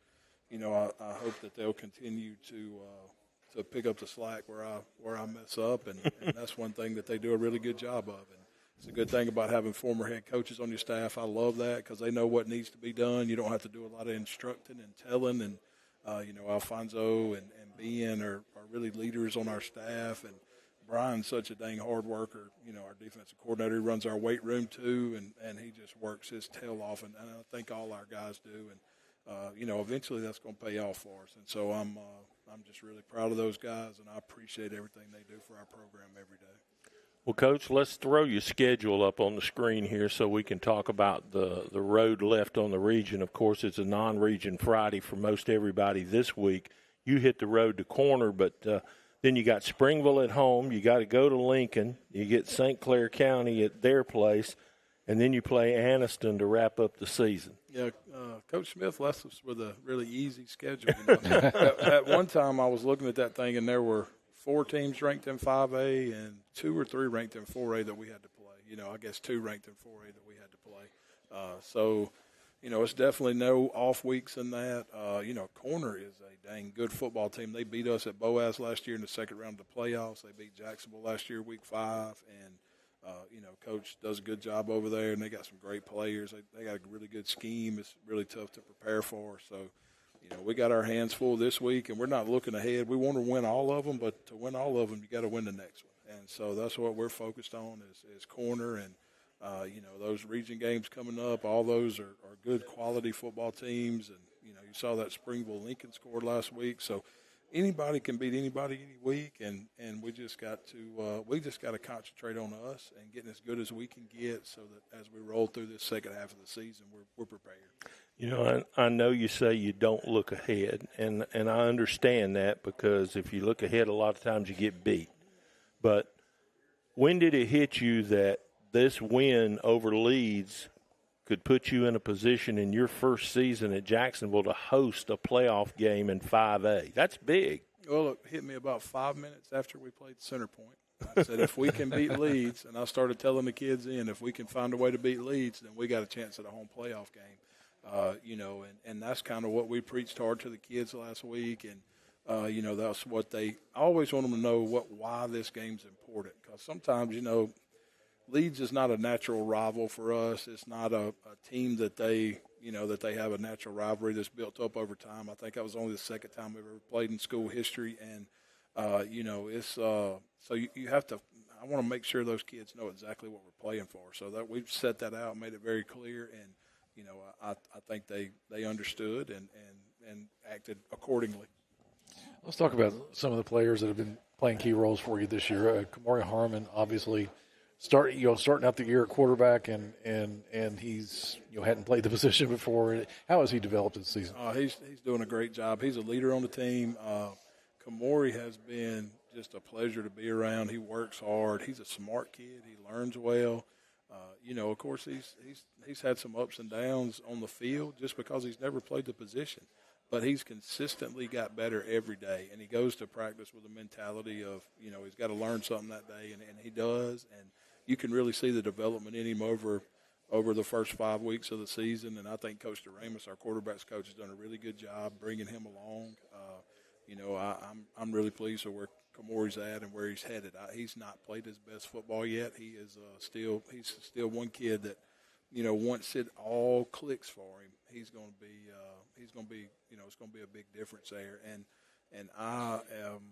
Speaker 13: I hope that they'll continue to pick up the slack where I mess up. And that's one thing that they do a really good job of. And it's a good thing about having former head coaches on your staff. I love that because they know what needs to be done. You don't have to do a lot of instructing and telling. And, Alfonso and Ben are really leaders on our staff. And Brian's such a dang hard worker. Our defensive coordinator runs our weight room too, and he just works his tail off. And I think all our guys do. And, eventually that's going to pay off for us. And so I'm just really proud of those guys, and I appreciate everything they do for our program every day.
Speaker 1: Well, Coach, let's throw your schedule up on the screen here so we can talk about the road left on the region. Of course, it's a non-region Friday for most everybody this week. You hit the road to Corner, but then you got Springville at home. You got to go to Lincoln. You get St. Clair County at their place, and then you play Anniston to wrap up the season.
Speaker 13: Yeah, Coach Smith left us with a really easy schedule. At one time, I was looking at that thing, and there were 4 teams ranked in 5A and 2 or 3 ranked in 4A that we had to play. I guess 2 ranked in 4A that we had to play. So, it's definitely no off weeks in that. Corner is a dang good football team. They beat us at Boaz last year in the second round of the playoffs. They beat Jacksonville last year, week 5. And, Coach does a good job over there, and they got some great players. They got a really good scheme. It's really tough to prepare for. So, we got our hands full this week, and we're not looking ahead. We want to win all of them, but to win all of them, you got to win the next one. And so that's what we're focused on is Corner. And, those region games coming up, all those are good quality football teams. And, you saw that Springville Lincoln scored last week. So anybody can beat anybody any week, and we just got to concentrate on us and getting as good as we can get, so that as we roll through this second half of the season, we're prepared.
Speaker 1: You know, I know you say you don't look ahead, and I understand that, because if you look ahead, a lot of times you get beat. But when did it hit you that this win over Leeds could put you in a position in your first season at Jacksonville to host a playoff game in 5A? That's big.
Speaker 13: Well, it hit me about 5 minutes after we played Center Point. I said, if we can beat Leeds, and I started telling the kids if we can find a way to beat Leeds, then we got a chance at a home playoff game. You know, and that's kind of what we preached hard to the kids last week. And, you know, that's what I always want them to know why this game's important. Because sometimes, you know, Leeds is not a natural rival for us. It's not a team that they have a natural rivalry that's built up over time. I think that was only the second time we've ever played in school history. And, you know, it's so you have to – I want to make sure those kids know exactly what we're playing for. So that we've set that out, made it very clear. And, you know, I think they understood and acted accordingly.
Speaker 3: Let's talk about some of the players that have been playing key roles for you this year. Kamari Harmon, obviously – starting out the year at quarterback, and he's hadn't played the position before. How has he developed this season?
Speaker 13: He's doing a great job. He's a leader on the team. Kamari has been just a pleasure to be around. He works hard. He's a smart kid. He learns well. You know, of course, he's had some ups and downs on the field just because he's never played the position. But he's consistently got better every day, and he goes to practice with a mentality of, you know, he's got to learn something that day, and he does. And you can really see the development in him over the first 5 weeks of the season. And I think Coach DeRamus, our quarterbacks coach, has done a really good job bringing him along. You know, I'm really pleased with where Kamori's at and where he's headed. He's not played his best football yet. He is he's still one kid that, you know, once it all clicks for him, he's going to be it's going to be a big difference there. And I am.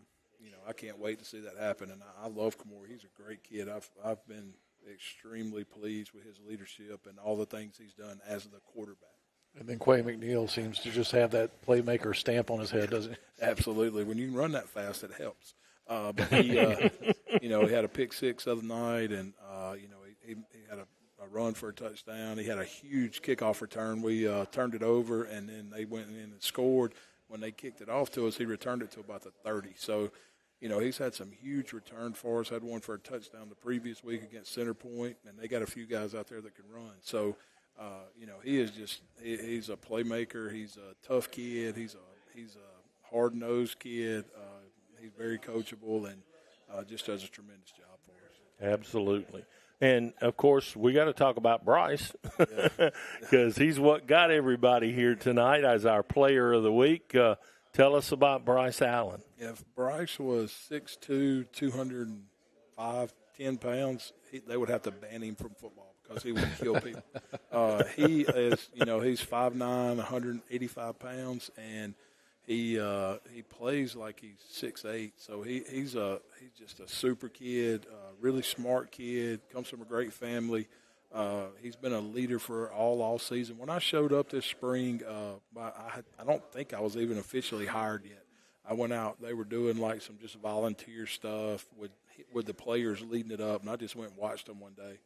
Speaker 13: You know, I can't wait to see that happen, and I love Kamori. He's a great kid. I've been extremely pleased with his leadership and all the things he's done as the quarterback.
Speaker 3: And then Quay McNeil seems to just have that playmaker stamp on his head, doesn't he?
Speaker 13: Absolutely. When you can run that fast, it helps. But he, you know, he had a pick six the other night, and you know, he had a run for a touchdown. He had a huge kickoff return. We turned it over, and then they went in and scored. When they kicked it off to us, he returned it to about the 30. So, you know, he's had some huge return for us. Had one for a touchdown the previous week against Center Point, and they got a few guys out there that can run. So, you know, he's a playmaker. He's a tough kid. He's a hard-nosed kid. He's very coachable and just does a tremendous job for us.
Speaker 1: Absolutely. And, of course, we got to talk about Bryce because he's what got everybody here tonight as our player of the week. Tell us about Bryce Allen.
Speaker 13: If Bryce was 6'2", 205, 10 pounds, they would have to ban him from football because he would kill people. He is, you know, he's 5'9", 185 pounds, and he plays like he's 6'8", so he's just a super kid, really smart kid, comes from a great family. He's been a leader for all season. When I showed up this spring, I don't think I was even officially hired yet. I went out. They were doing like some just volunteer stuff with the players leading it up, and I just went and watched them one day.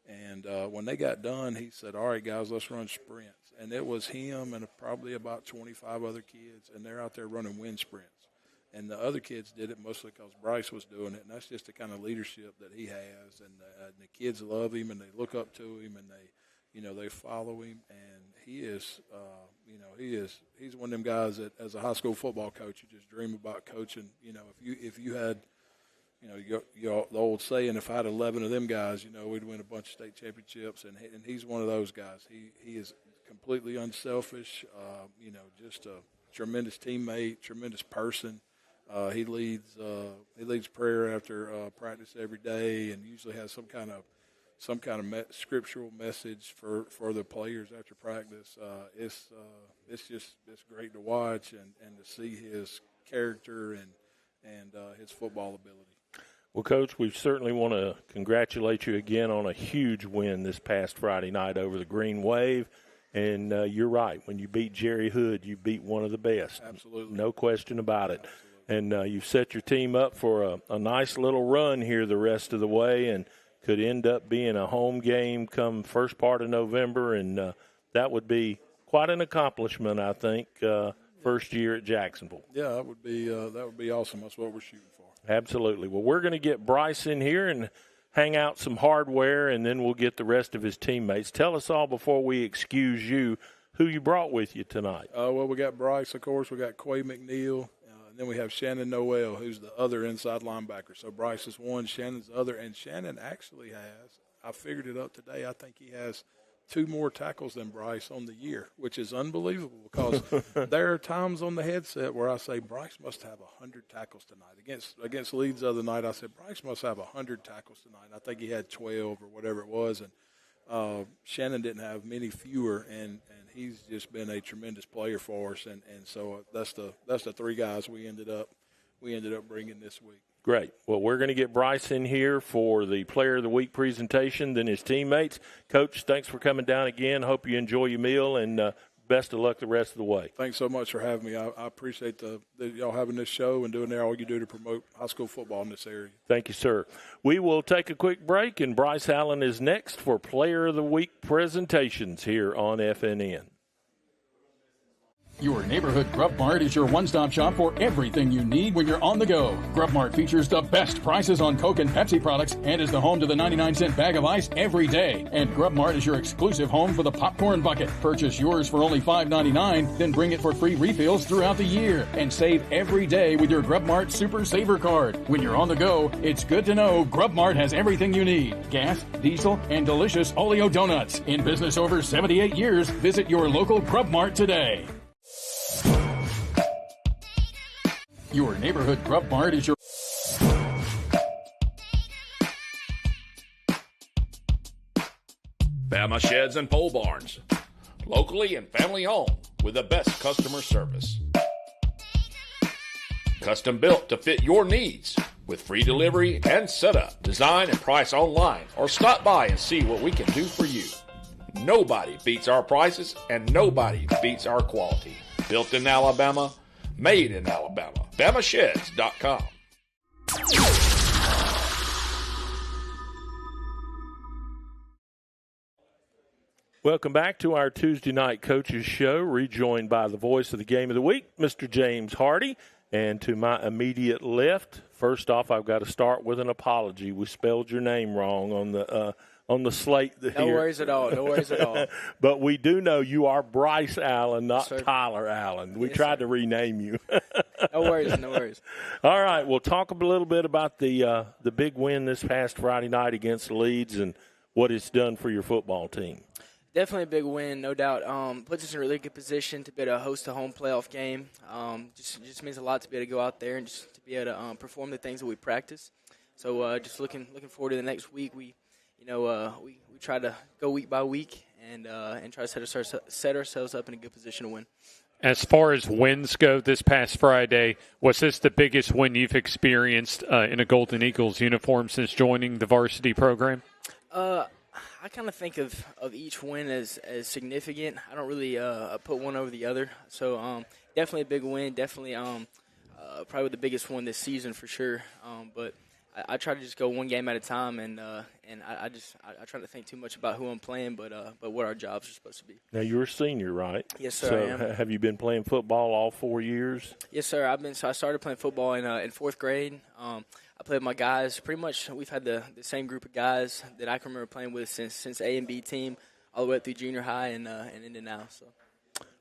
Speaker 13: And when they got done, he said, "All right, guys, let's run sprints." And it was him and probably about 25 other kids, and they're out there running wind sprints. And the other kids did it mostly because Bryce was doing it, and that's just the kind of leadership that he has. And the kids love him, and they look up to him, and they follow him. And he is, he's one of them guys that, as a high school football coach, you just dream about coaching. You know, if you had, the old saying, if I had 11 of them guys, we'd win a bunch of state championships. And he's one of those guys. He is completely unselfish. Just a tremendous teammate, tremendous person. He leads prayer after practice every day, and usually has some kind of scriptural message for the players after practice. It's great to watch and to see his character and his football ability.
Speaker 1: Well, Coach, we certainly want to congratulate you again on a huge win this past Friday night over the Green Wave. And you're right. When you beat Jerry Hood, you beat one of the best.
Speaker 13: Absolutely.
Speaker 1: No question about it.
Speaker 13: Absolutely.
Speaker 1: And you've set your team up for a nice little run here the rest of the way, and could end up being a home game come first part of November, and that would be quite an accomplishment, I think, first year at Jacksonville.
Speaker 13: Yeah, that would be awesome. That's what we're shooting for.
Speaker 1: Absolutely. Well, we're going to get Bryce in here and hang out some hardware, and then we'll get the rest of his teammates. Tell us all before we excuse you who you brought with you tonight.
Speaker 13: Well, we got Bryce, of course. We got Quay McNeil. And then we have Shannon Noel, who's the other inside linebacker. So Bryce is one, Shannon's the other. And Shannon actually has, I figured it up today, I think he has 2 more tackles than Bryce on the year, which is unbelievable because there are times on the headset where I say, Bryce must have 100 tackles tonight. Against Leeds the other night, I said, Bryce must have 100 tackles tonight. I think he had 12 or whatever it was. And Shannon didn't have many fewer, and he's just been a tremendous player for us. And so that's the 3 guys we ended up bringing this week.
Speaker 1: Great. Well, we're going to get Bryce in here for the Player of the Week presentation, then his teammates. Coach, thanks for coming down again. Hope you enjoy your meal, and best of luck the rest of the way.
Speaker 13: Thanks so much for having me. I appreciate y'all having this show and doing all you do to promote high school football in this area.
Speaker 1: Thank you, sir. We will take a quick break, and Bryce Allen is next for Player of the Week presentations here on FNN.
Speaker 8: Your neighborhood Grub Mart is your one-stop shop for everything you need when you're on the go. Grub Mart features the best prices on Coke and Pepsi products and is the home to the 99-cent bag of ice every day. And Grub Mart is your exclusive home for the popcorn bucket. Purchase yours for only $5.99, then bring it for free refills throughout the year. And save every day with your Grub Mart Super Saver card. When you're on the go, it's good to know Grub Mart has everything you need. Gas, diesel, and delicious Oleo donuts. In business over 78 years, visit your local Grub Mart today. Your neighborhood Grub Mart is your...
Speaker 14: Bama Sheds and Pole Barns. Locally and family owned with the best customer service. Custom built to fit your needs with free delivery and setup. Design and price online or stop by and see what we can do for you. Nobody beats our prices and nobody beats our quality. Built in Alabama, made in Alabama. BamaSheds.com.
Speaker 1: Welcome back to our Tuesday night coaches show, rejoined by the voice of the game of the week, Mr. James Hardy. And to my immediate left, first off, I've got to start with an apology. We spelled your name wrong on the slate here.
Speaker 15: No worries at all. No worries at all.
Speaker 1: But we do know you are Bryce Allen, not
Speaker 15: yes,
Speaker 1: Tyler Allen. We tried to rename you.
Speaker 15: No worries, no worries.
Speaker 1: All right, we'll talk a little bit about the big win this past Friday night against Leeds and what it's done for your football team.
Speaker 15: Definitely a big win, no doubt. Puts us in a really good position to be able to host a home playoff game. Just means a lot to be able to go out there and just to be able to perform the things that we practice. So just looking forward to the next week. We try to go week by week and try to set ourselves up in a good position to win.
Speaker 2: As far as wins go this past Friday, was this the biggest win you've experienced in a Golden Eagles uniform since joining the varsity program?
Speaker 15: I kind of think of each win as significant. I don't really put one over the other. So definitely a big win. Definitely probably the biggest one this season for sure. But I try to just go one game at a time, and I try to think too much about who I'm playing, but what our jobs are supposed to be.
Speaker 1: Now, you're a senior, right?
Speaker 15: Yes, sir,
Speaker 1: so
Speaker 15: I am.
Speaker 1: Have you been playing football all 4 years?
Speaker 15: Yes, sir. I started playing football in fourth grade. I played with my guys. Pretty much we've had the same group of guys that I can remember playing with since A and B team, all the way up through junior high and into now. So.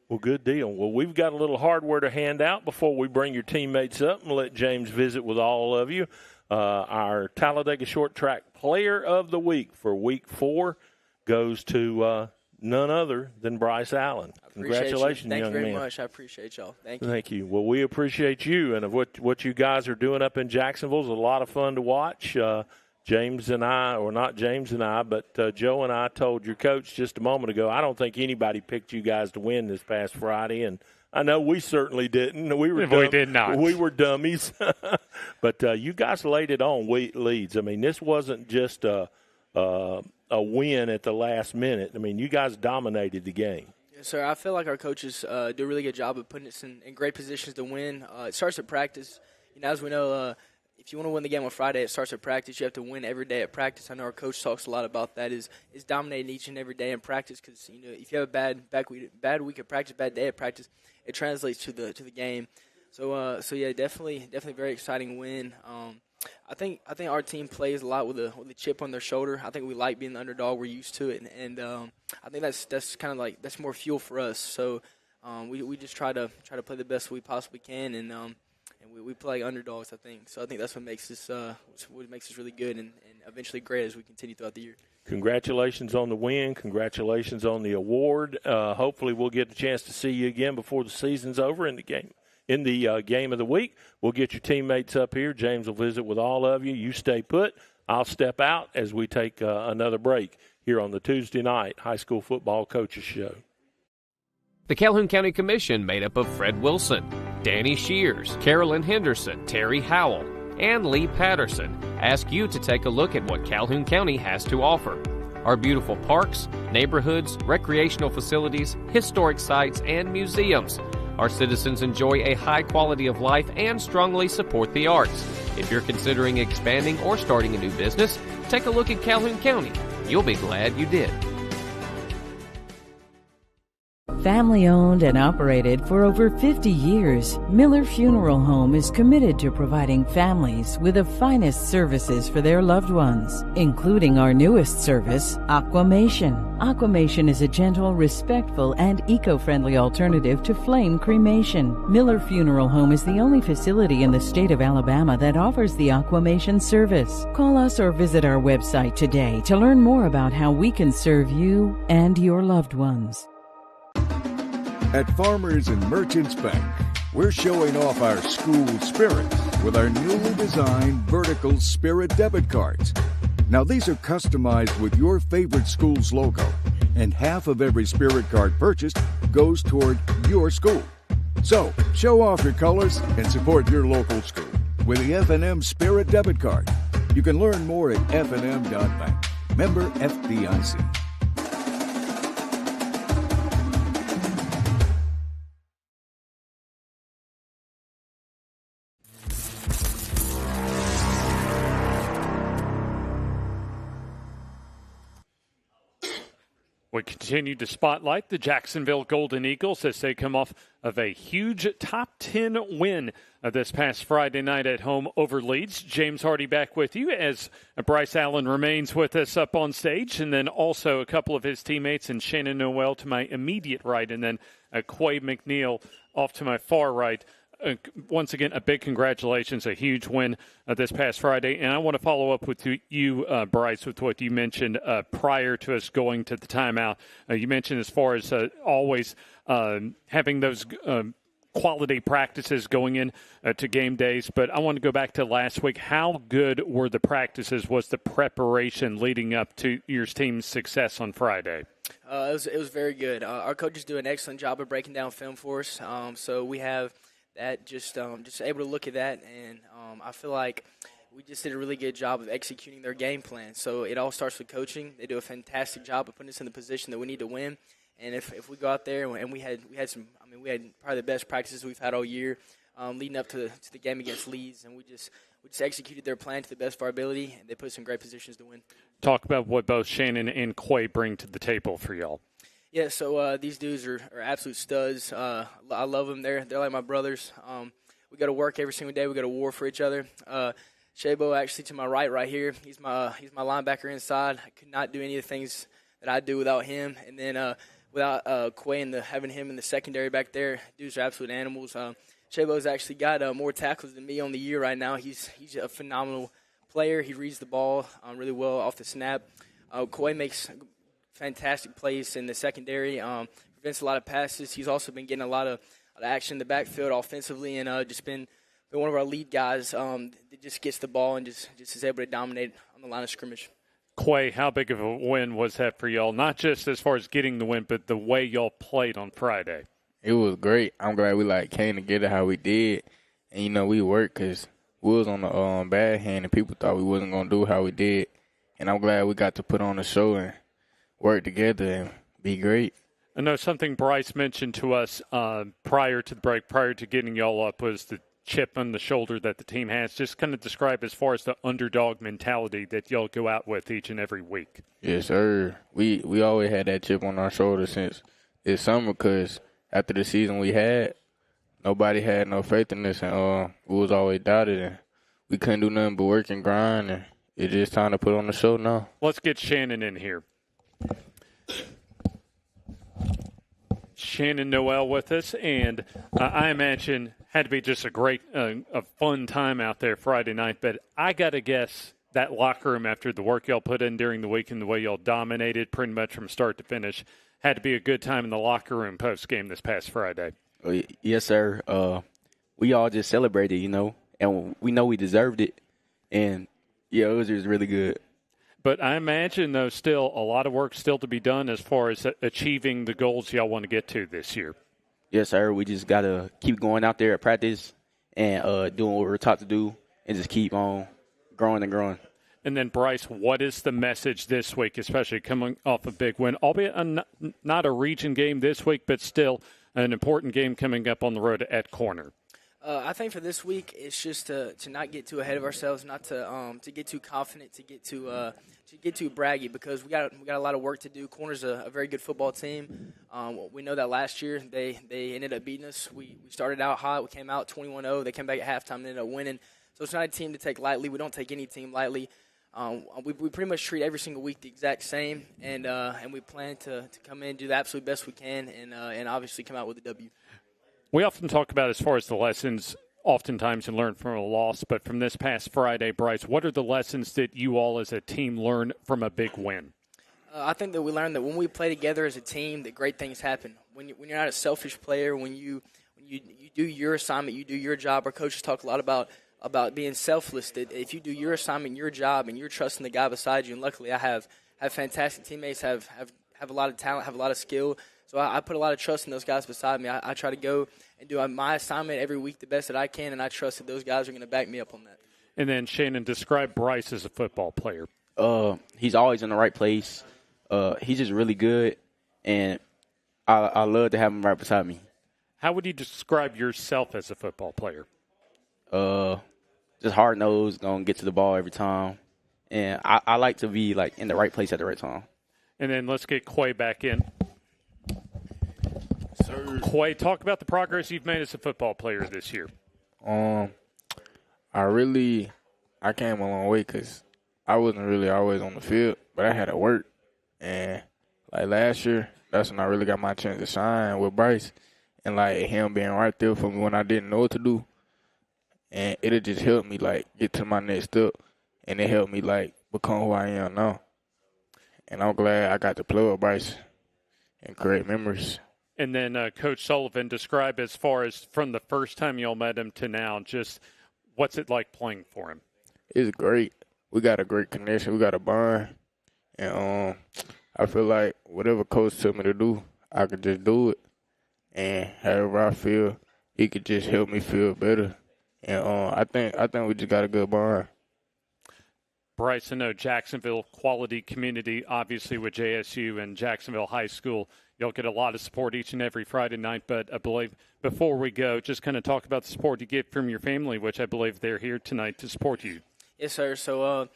Speaker 1: Well, good deal. Well, we've got a little hardware to hand out before we bring your teammates up and let James visit with all of you. Our Talladega Short Track Player of the Week for Week 4 goes to none other than Bryce Allen. Congratulations, young man.
Speaker 15: Thank you very much. I appreciate y'all. Thank you.
Speaker 1: Thank you. Well, we appreciate you, and of what you guys are doing up in Jacksonville is a lot of fun to watch. James and I, or not James and I, but Joe and I told your coach just a moment ago, I don't think anybody picked you guys to win this past Friday, and I know we certainly didn't. We
Speaker 2: did not.
Speaker 1: We were dummies. But you guys laid it on Leeds. I mean, this wasn't just a win at the last minute. I mean, you guys dominated the game.
Speaker 15: Yes, sir. I feel like our coaches do a really good job of putting us in great positions to win. It starts at practice. As we know, if you want to win the game on Friday, it starts at practice. You have to win every day at practice. I know our coach talks a lot about that, is dominating each and every day in practice, because if you have a bad week of practice, bad day of practice, it translates to the game. So yeah, definitely very exciting win. I think our team plays a lot with a chip on their shoulder. I think we like being the underdog. We're used to it, and I think that's kind of like that's more fuel for us. So we just try to play the best we possibly can, and we play like underdogs. I think so. I think that's what makes us really good and eventually great as we continue throughout the year.
Speaker 1: Congratulations on the win. Congratulations on the award. Hopefully we'll get a chance to see you again before the season's over in the game. In the game of the week, we'll get your teammates up here. James will visit with all of you. You stay put. I'll step out as we take another break here on the Tuesday night high school football coaches show.
Speaker 4: The Calhoun County Commission, made up of Fred Wilson, Danny Shears, Carolyn Henderson, Terry Howell, and Lee Patterson, ask you to take a look at what Calhoun County has to offer. Our beautiful parks, neighborhoods, recreational facilities, historic sites, and museums. Our citizens enjoy a high quality of life and strongly support the arts. If you're considering expanding or starting a new business, take a look at Calhoun County. You'll be glad you did.
Speaker 5: Family owned and operated for over 50 years, Miller Funeral Home is committed to providing families with the finest services for their loved ones, including our newest service, Aquamation. Aquamation is a gentle, respectful, and eco-friendly alternative to flame cremation. Miller Funeral Home is the only facility in the state of Alabama that offers the Aquamation service. Call us or visit our website today to learn more about how we can serve you and your loved ones.
Speaker 6: At Farmers and Merchants Bank, we're showing off our school spirit with our newly designed vertical Spirit debit cards. Now, these are customized with your favorite school's logo, and half of every Spirit card purchased goes toward your school. So, show off your colors and support your local school with the FNN Spirit debit card. You can learn more at fnn.bank. Member FDIC.
Speaker 2: We continue to spotlight the Jacksonville Golden Eagles as they come off of a huge top 10 win this past Friday night at home over Leeds. James Hardy back with you as Bryce Allen remains with us up on stage, and then also a couple of his teammates, and Shannon Noel to my immediate right, and then Quay McNeil off to my far right. Once again, a big congratulations, a huge win this past Friday. And I want to follow up with you, Bryce, with what you mentioned prior to us going to the timeout. You mentioned as far as always having those quality practices going in to game days. But I want to go back to last week. How good were the practices? Was the preparation leading up to your team's success on Friday?
Speaker 15: It was very good. Our coaches do an excellent job of breaking down film for us. So we have that just able to look at that, and I feel like we just did a really good job of executing their game plan. So it all starts with coaching. They do a fantastic job of putting us in the position that we need to win. And if we go out there and we had probably the best practices we've had all year, leading up to the game against Leeds, and we just executed their plan to the best of our ability, and they put us in great positions to win. Talk about what both Shannon and Quay bring to the table for y'all. Yeah, so these dudes are absolute studs. I love them. They're like my brothers. We go to work every single day. We go to war for each other. Shabo, actually, to my right here, he's my linebacker inside. I could not do any of the things that I do without him. And then without Quay and having him in the secondary back there, dudes are absolute animals. Shabo's actually got more tackles than me on the year right now. He's a phenomenal player. He reads the ball really well off the snap. Quay makes fantastic plays in the secondary, prevents a lot of passes. He's also been getting a lot of action in the backfield offensively, and just been one of our lead guys that just gets the ball and just is able to dominate on the line of scrimmage. Quay, how big of a win was that for y'all? Not just as far as getting the win, but the way y'all played on Friday.
Speaker 16: It was great. I'm glad we came together how we did, and we worked because we was on the bad hand, and people thought we wasn't gonna do how we did, and I'm glad we got to put on a show and work together and be great.
Speaker 2: I know something Bryce mentioned to us prior to the break, prior to getting y'all up, was the chip on the shoulder that the team has. Just kind of describe as far as the underdog mentality that y'all go out with each and every week.
Speaker 16: Yes, sir. We always had that chip on our shoulder since this summer because after the season we had, nobody had no faith in us, and we was always doubted, and we couldn't do nothing but work and grind, and it's just time to put on the show now.
Speaker 2: Let's get Shannon in here. Shannon Noel with us, and I imagine had to be just a great, a fun time out there Friday night. But I got to guess that locker room after the work y'all put in during the week and the way y'all dominated pretty much from start to finish had to be a good time in the locker room post game this past Friday.
Speaker 17: Yes, sir. We all just celebrated, and we know we deserved it, and yeah, it was just really good.
Speaker 2: But I imagine, though, still a lot of work still to be done as far as achieving the goals y'all want to get to this year.
Speaker 17: Yes, sir. We just got to keep going out there at practice and doing what we're taught to do and just keep on growing and growing.
Speaker 2: And then, Bryce, what is the message this week, especially coming off a big win, albeit not a region game this week, but still an important game coming up on the road at Corner?
Speaker 15: I think for this week, it's just to not get too ahead of ourselves, not to get too confident, to get too braggy, because we got a lot of work to do. Corner's a very good football team. We know that last year they ended up beating us. We started out hot. We came out 21-0. They came back at halftime and ended up winning. So it's not a team to take lightly. We don't take any team lightly. We pretty much treat every single week the exact same, and we plan to come in, do the absolute best we can, and obviously come out with a W.
Speaker 2: We often talk about as far as the lessons oftentimes and learn from a loss, but from this past Friday, Bryce, what are the lessons that you all as a team learn from a big win?
Speaker 15: I think that we learned that when we play together as a team, that great things happen. When you're not a selfish player, when you do your assignment, you do your job. Our coaches talk a lot about being selfless, that if you do your assignment, your job, and you're trusting the guy beside you, and luckily I have fantastic teammates, have a lot of talent, have a lot of skill. So I put a lot of trust in those guys beside me. I try to go and do my assignment every week the best that I can, and I trust that those guys are going to back me up on that.
Speaker 2: And then, Shannon, describe Bryce as a football player.
Speaker 17: He's always in the right place. He's just really good, and I love to have him right beside me.
Speaker 2: How would you describe yourself as a football player?
Speaker 17: Just hard-nosed, going to get to the ball every time. And I like to be, in the right place at the right time.
Speaker 2: And then let's get Quay back in. Quay, talk about the progress you've made as a football player this year.
Speaker 16: I came a long way because I wasn't really always on the field, but I had to work. And, last year, that's when I really got my chance to shine with Bryce. And, him being right there for me when I didn't know what to do. And it just helped me, get to my next step. And it helped me, become who I am now. And I'm glad I got to play with Bryce and create memories.
Speaker 2: And then Coach Sullivan, describe as far as from the first time y'all met him to now, just what's it like playing for him?
Speaker 16: It's great. We got a great connection. We got a bond. And I feel like whatever Coach told me to do, I could just do it. And however I feel, he could just help me feel better. And I think we just got a good bond.
Speaker 2: Bryce, I know Jacksonville quality community, obviously with JSU and Jacksonville High School. You'll get a lot of support each and every Friday night, but I believe before we go, just kind of talk about the support you get from your family, which I believe they're here tonight to support you.
Speaker 15: Yes, sir. So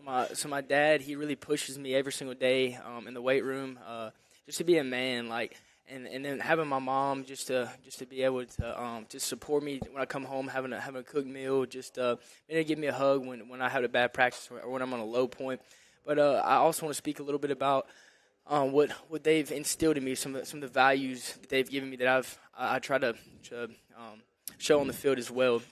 Speaker 15: my dad, he really pushes me every single day in the weight room, just to be a man, and then having my mom just to be able to support me when I come home, having a cooked meal, just being able to give me a hug when I have a bad practice or when I'm on a low point. But I also want to speak a little bit about what they've instilled in me, some of the values that they've given me that I try to show on the field as well.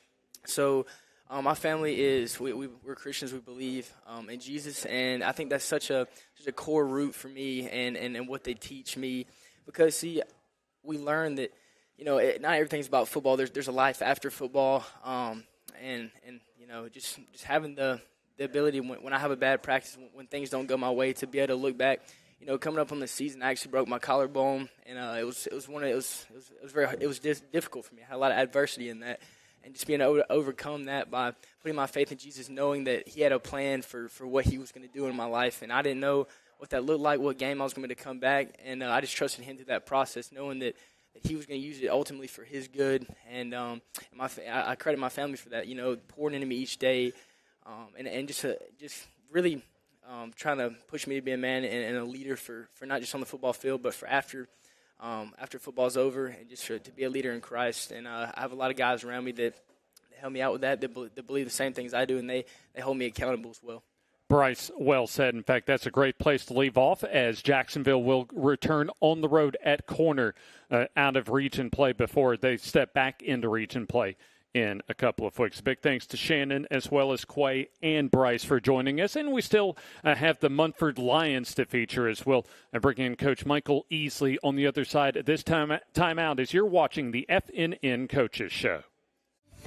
Speaker 15: So my family is we're Christians. We believe in Jesus, and I think that's such a core root for me and what they teach me. Because see, we learn that not everything's about football. There's a life after football, and just having the ability when I have a bad practice, when things don't go my way, to be able to look back. Coming up on the season, I actually broke my collarbone, and it was difficult for me. I had a lot of adversity in that, and just being able to overcome that by putting my faith in Jesus, knowing that He had a plan for what He was going to do in my life, and I didn't know looked like, what game I was going to come back, and I just trusted him through that process, knowing that he was going to use it ultimately for his good, and I credit my family for that, pouring into me each day, and just really trying to push me to be a man and a leader for not just on the football field, but for after football's over, and just to be a leader in Christ. And I have a lot of guys around me that help me out with that, that believe the same things I do, and they hold me accountable as well.
Speaker 2: Bryce, well said. In fact, that's a great place to leave off, as Jacksonville will return on the road at corner out of region play before they step back into region play in a couple of weeks. Big thanks to Shannon as well as Quay and Bryce for joining us. And we still have the Munford Lions to feature as well. I bring in Coach Michael Easley on the other side at this time out as you're watching the FNN Coaches Show.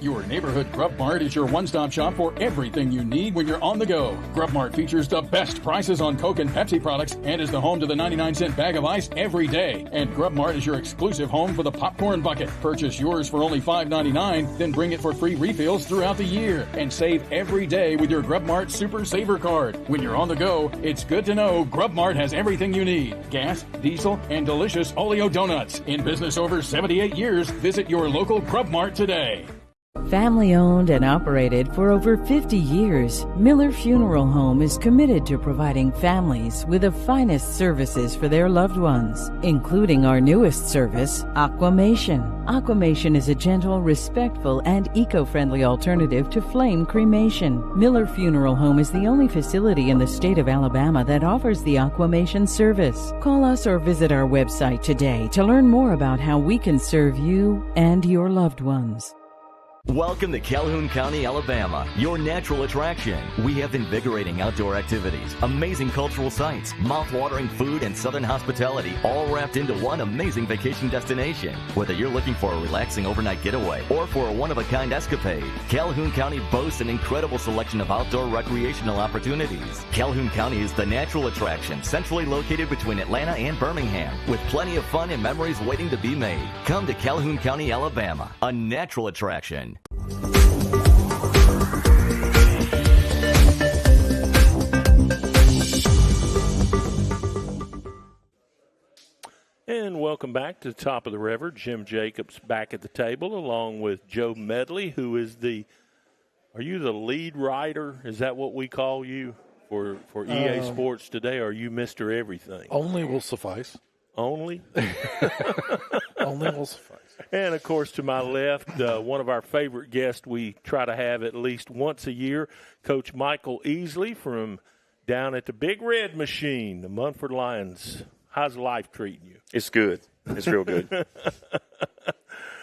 Speaker 8: Your neighborhood Grub Mart is your one-stop shop for everything you need when you're on the go. Grub Mart features the best prices on Coke and Pepsi products and is the home to the 99-cent bag of ice every day. And Grub Mart is your exclusive home for the popcorn bucket. Purchase yours for only $5.99, then bring it for free refills throughout the year. And save every day with your Grub Mart Super Saver Card. When you're on the go, it's good to know Grub Mart has everything you need. Gas, diesel, and delicious Oleo donuts. In business over 78 years, visit your local Grub Mart today.
Speaker 5: Family owned and operated for over 50 years, Miller Funeral Home is committed to providing families with the finest services for their loved ones, including our newest service, Aquamation. Aquamation is a gentle, respectful, and eco-friendly alternative to flame cremation. Miller Funeral Home is the only facility in the state of Alabama that offers the Aquamation service. Call us or visit our website today to learn more about how we can serve you and your loved ones.
Speaker 11: Welcome to Calhoun County, Alabama, your natural attraction. We have invigorating outdoor activities, amazing cultural sites, mouth-watering food, and southern hospitality, all wrapped into one amazing vacation destination. Whether you're looking for a relaxing overnight getaway or for a one-of-a-kind escapade, Calhoun County boasts an incredible selection of outdoor recreational opportunities. Calhoun County is the natural attraction, centrally located between Atlanta and Birmingham, with plenty of fun and memories waiting to be made. Come to Calhoun County, Alabama, a natural attraction.
Speaker 1: And welcome back to the Top of the River. Jim Jacobs back at the table along with Joe Medley, who is are you the lead writer? Is that what we call you for EA Sports today? Or are you Mr. Everything?
Speaker 3: Only will suffice.
Speaker 1: Only?
Speaker 3: Only will suffice.
Speaker 1: And, of course, to my left, one of our favorite guests we try to have at least once a year, Coach Michael Easley from down at the Big Red Machine, the Munford Lions. How's life treating you?
Speaker 18: It's good. It's real good.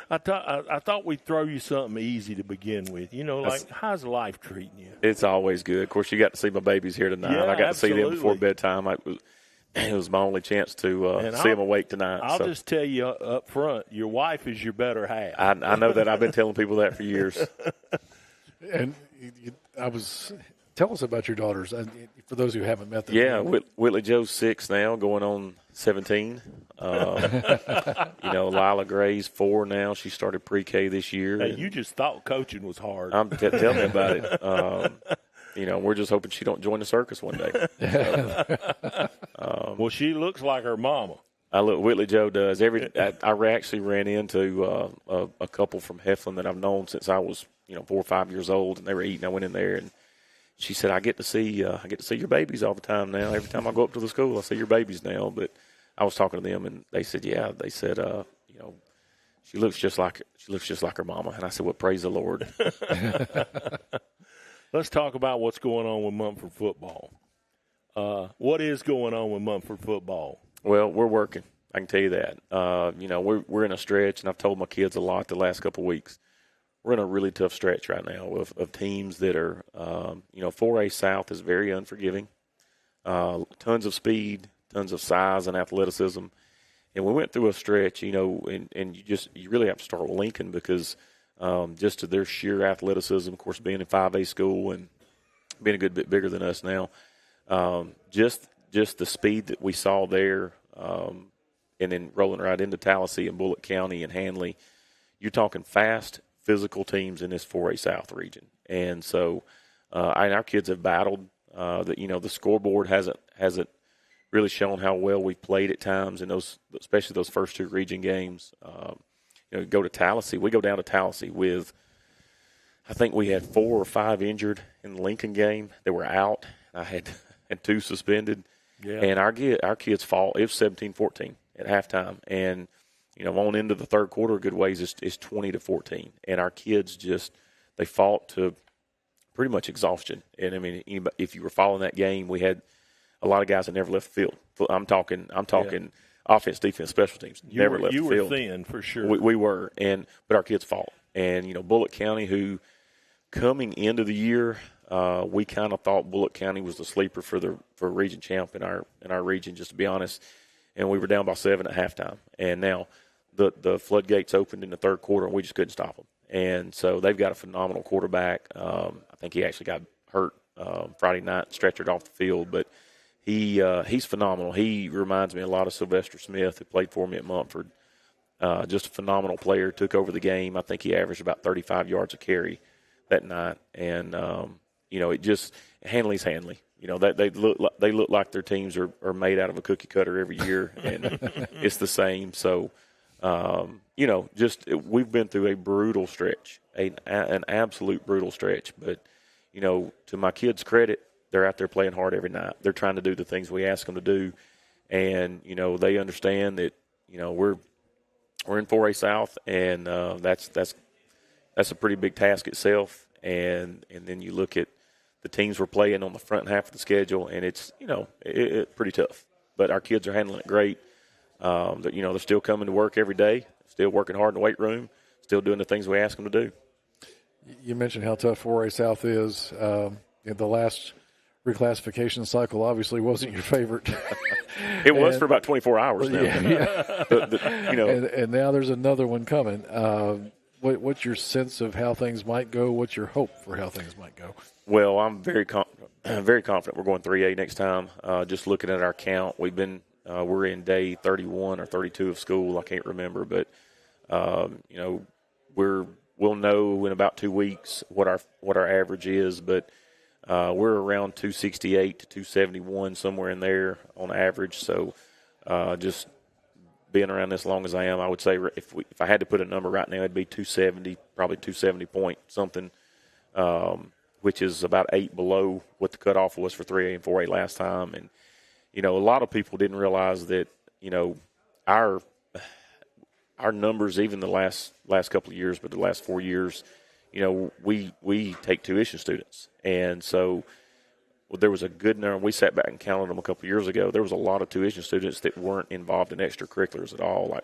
Speaker 1: I thought we'd throw you something easy to begin with. How's life treating you?
Speaker 18: It's always good. Of course, you got to see my babies here tonight.
Speaker 1: Yeah,
Speaker 18: I got
Speaker 1: absolutely.
Speaker 18: to see them before bedtime. It was my only chance to see them awake tonight.
Speaker 1: I'll just tell you up front, your wife is your better half.
Speaker 18: I know that. I've been telling people that for years.
Speaker 3: And tell us about your daughters, for those who haven't met them.
Speaker 18: Yeah, Whitley Joe's 6 now, going on 17. Lila Gray's 4 now. She started pre-K this year.
Speaker 1: Hey, you just thought coaching was hard.
Speaker 18: Tell me about it. We're just hoping she don't join the circus one day.
Speaker 1: Well, she looks like her mama.
Speaker 18: Whitley Joe does. I actually ran into a couple from Heflin that I've known since I was 4 or 5 years old, and they were eating. I went in there, and she said, "I get to see your babies all the time now. Every time I go up to the school, I see your babies now." But I was talking to them, and they said, "Yeah." They said, she looks just like her mama. And I said, "Well, praise the Lord."
Speaker 1: Let's talk about what's going on with Munford football. What is going on with Munford football?
Speaker 18: Well, we're working. I can tell you that. We're in a stretch, and I've told my kids a lot the last couple of weeks. We're in a really tough stretch right now of teams that are, 4A South is very unforgiving. Tons of speed, tons of size and athleticism. And we went through a stretch, and you really have to start with Lincoln because just to their sheer athleticism, of course, being in 5A school and being a good bit bigger than us now, just the speed that we saw there, and then rolling right into Tallahassee and Bullitt County and Handley, you're talking fast, physical teams in this 4A South region. And so our kids have battled. The scoreboard hasn't really shown how well we played at times in those, especially those first 2 region games. Go to Tallahassee. We go down to Tallahassee with, I think we had 4 or 5 injured in the Lincoln game. They were out. I had 2 suspended.
Speaker 1: Yeah.
Speaker 18: And our kids fought. It was 17-14 at halftime. And, on into the third quarter, a good ways is 20-14. And our kids they fought to pretty much exhaustion. And, I mean, if you were following that game, we had a lot of guys that never left the field. I'm talking offense, defense, special teams. Never left the field.
Speaker 1: You were thin, for sure.
Speaker 18: We were. But our kids fought. And, Bullitt County, who coming into the year, we kind of thought Bullitt County was the sleeper for region champ in our region, just to be honest. And we were down by 7 at halftime. And now the floodgates opened in the third quarter, and we just couldn't stop them. And so they've got a phenomenal quarterback. I think he actually got hurt Friday night, stretchered off the field, but he's phenomenal. He reminds me a lot of Sylvester Smith, who played for me at Mumford. Just a phenomenal player. Took over the game. I think he averaged about 35 yards a carry that night. And Hanley's Hanley. They look like their teams are made out of a cookie cutter every year, and it's the same. So, we've been through a brutal stretch, an absolute brutal stretch. But, to my kids' credit, they're out there playing hard every night. They're trying to do the things we ask them to do, and they understand that we're in 4A South, and that's a pretty big task itself. And then you look at the teams we're playing on the front half of the schedule, and it's it's pretty tough. But our kids are handling it great. They're still coming to work every day, still working hard in the weight room, still doing the things we ask them to do.
Speaker 3: You mentioned how tough 4A South is. The last reclassification cycle obviously wasn't your favorite.
Speaker 18: It was for about 24 hours now.
Speaker 3: Yeah. And now there's another one coming. What's your sense of how things might go? What's your hope for how things might go?
Speaker 18: Well, I'm very confident we're going 3A next time. Just looking at our count, we're in day 31 or 32 of school. I can't remember, but we'll know in about 2 weeks what our average is. But we're around 268 to 271, somewhere in there on average. So just being around this long as I am, I would say if I had to put a number right now, it'd be 270, probably 270 point something, which is about 8 below what the cutoff was for 3A and 4A last time. And, a lot of people didn't realize that, our numbers, even the last couple of years, but the last 4 years, we take tuition students. And so there was a good number. We sat back and counted them a couple of years ago. There was a lot of tuition students that weren't involved in extracurriculars at all, like,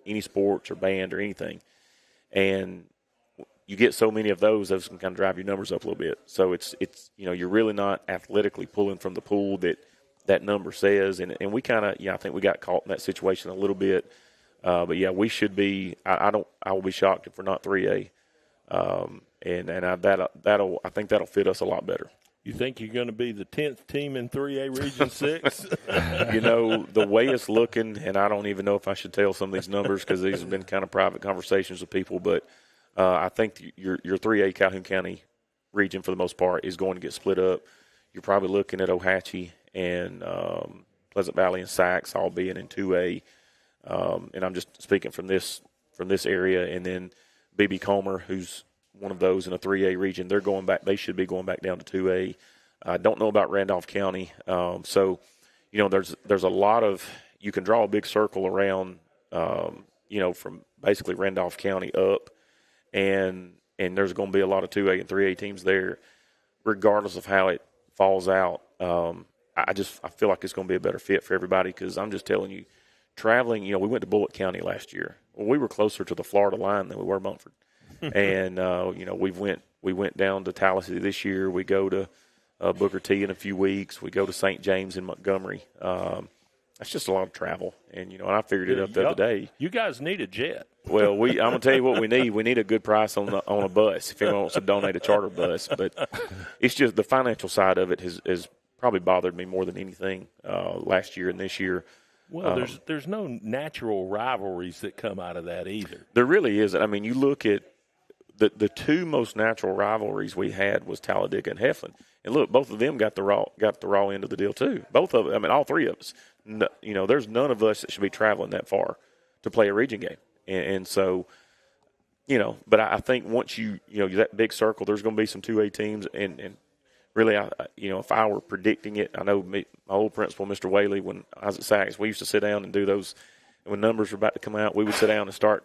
Speaker 18: any sports or band or anything. And you get so many of those can kind of drive your numbers up a little bit. So it's you're really not athletically pulling from the pool that number says. And we kind of, I think we got caught in that situation a little bit. But yeah, we should be. I will be shocked if we're not 3A. I think that'll fit us a lot better.
Speaker 1: You think you're going to be the 10th team in 3A Region 6?
Speaker 18: The way it's looking, and I don't even know if I should tell some of these numbers because these have been kind of private conversations with people, but I think your 3A Calhoun County region, for the most part, is going to get split up. You're probably looking at Ohatchee and Pleasant Valley and Sachs all being in 2A. And I'm just speaking from this area, and then B.B. Comer, who's one of those in a 3A region, they're going back. They should be going back down to 2A. I don't know about Randolph County. So, there's a lot of, you can draw a big circle around, from basically Randolph County up, and there's going to be a lot of 2A and 3A teams there, regardless of how it falls out. I feel like it's going to be a better fit for everybody, because I'm just telling you, traveling, we went to Bullitt County last year. Well, we were closer to the Florida line than we were Mumford. And, we went down to Tallahassee this year. We go to Booker T in a few weeks. We go to St. James in Montgomery. That's just a lot of travel. And, I figured it up the other day.
Speaker 1: You guys need a jet.
Speaker 18: Well, I'm going to tell you what we need. We need a good price on a bus if anyone wants to donate a charter bus. But it's just the financial side of it has probably bothered me more than anything last year and this year.
Speaker 1: Well, there's no natural rivalries that come out of that either.
Speaker 18: There really isn't. I mean, you look at the two most natural rivalries we had was Talladega and Heflin. And look, both of them got the raw end of the deal too. Both of them, I mean, all three of us. No, there's none of us that should be traveling that far to play a region game. And so, but I think once that big circle, there's going to be some 2A teams. And really, if I were predicting it, I know my old principal, Mr. Whaley, when I was at Saks, we used to sit down and do those. And when numbers were about to come out, we would sit down and start,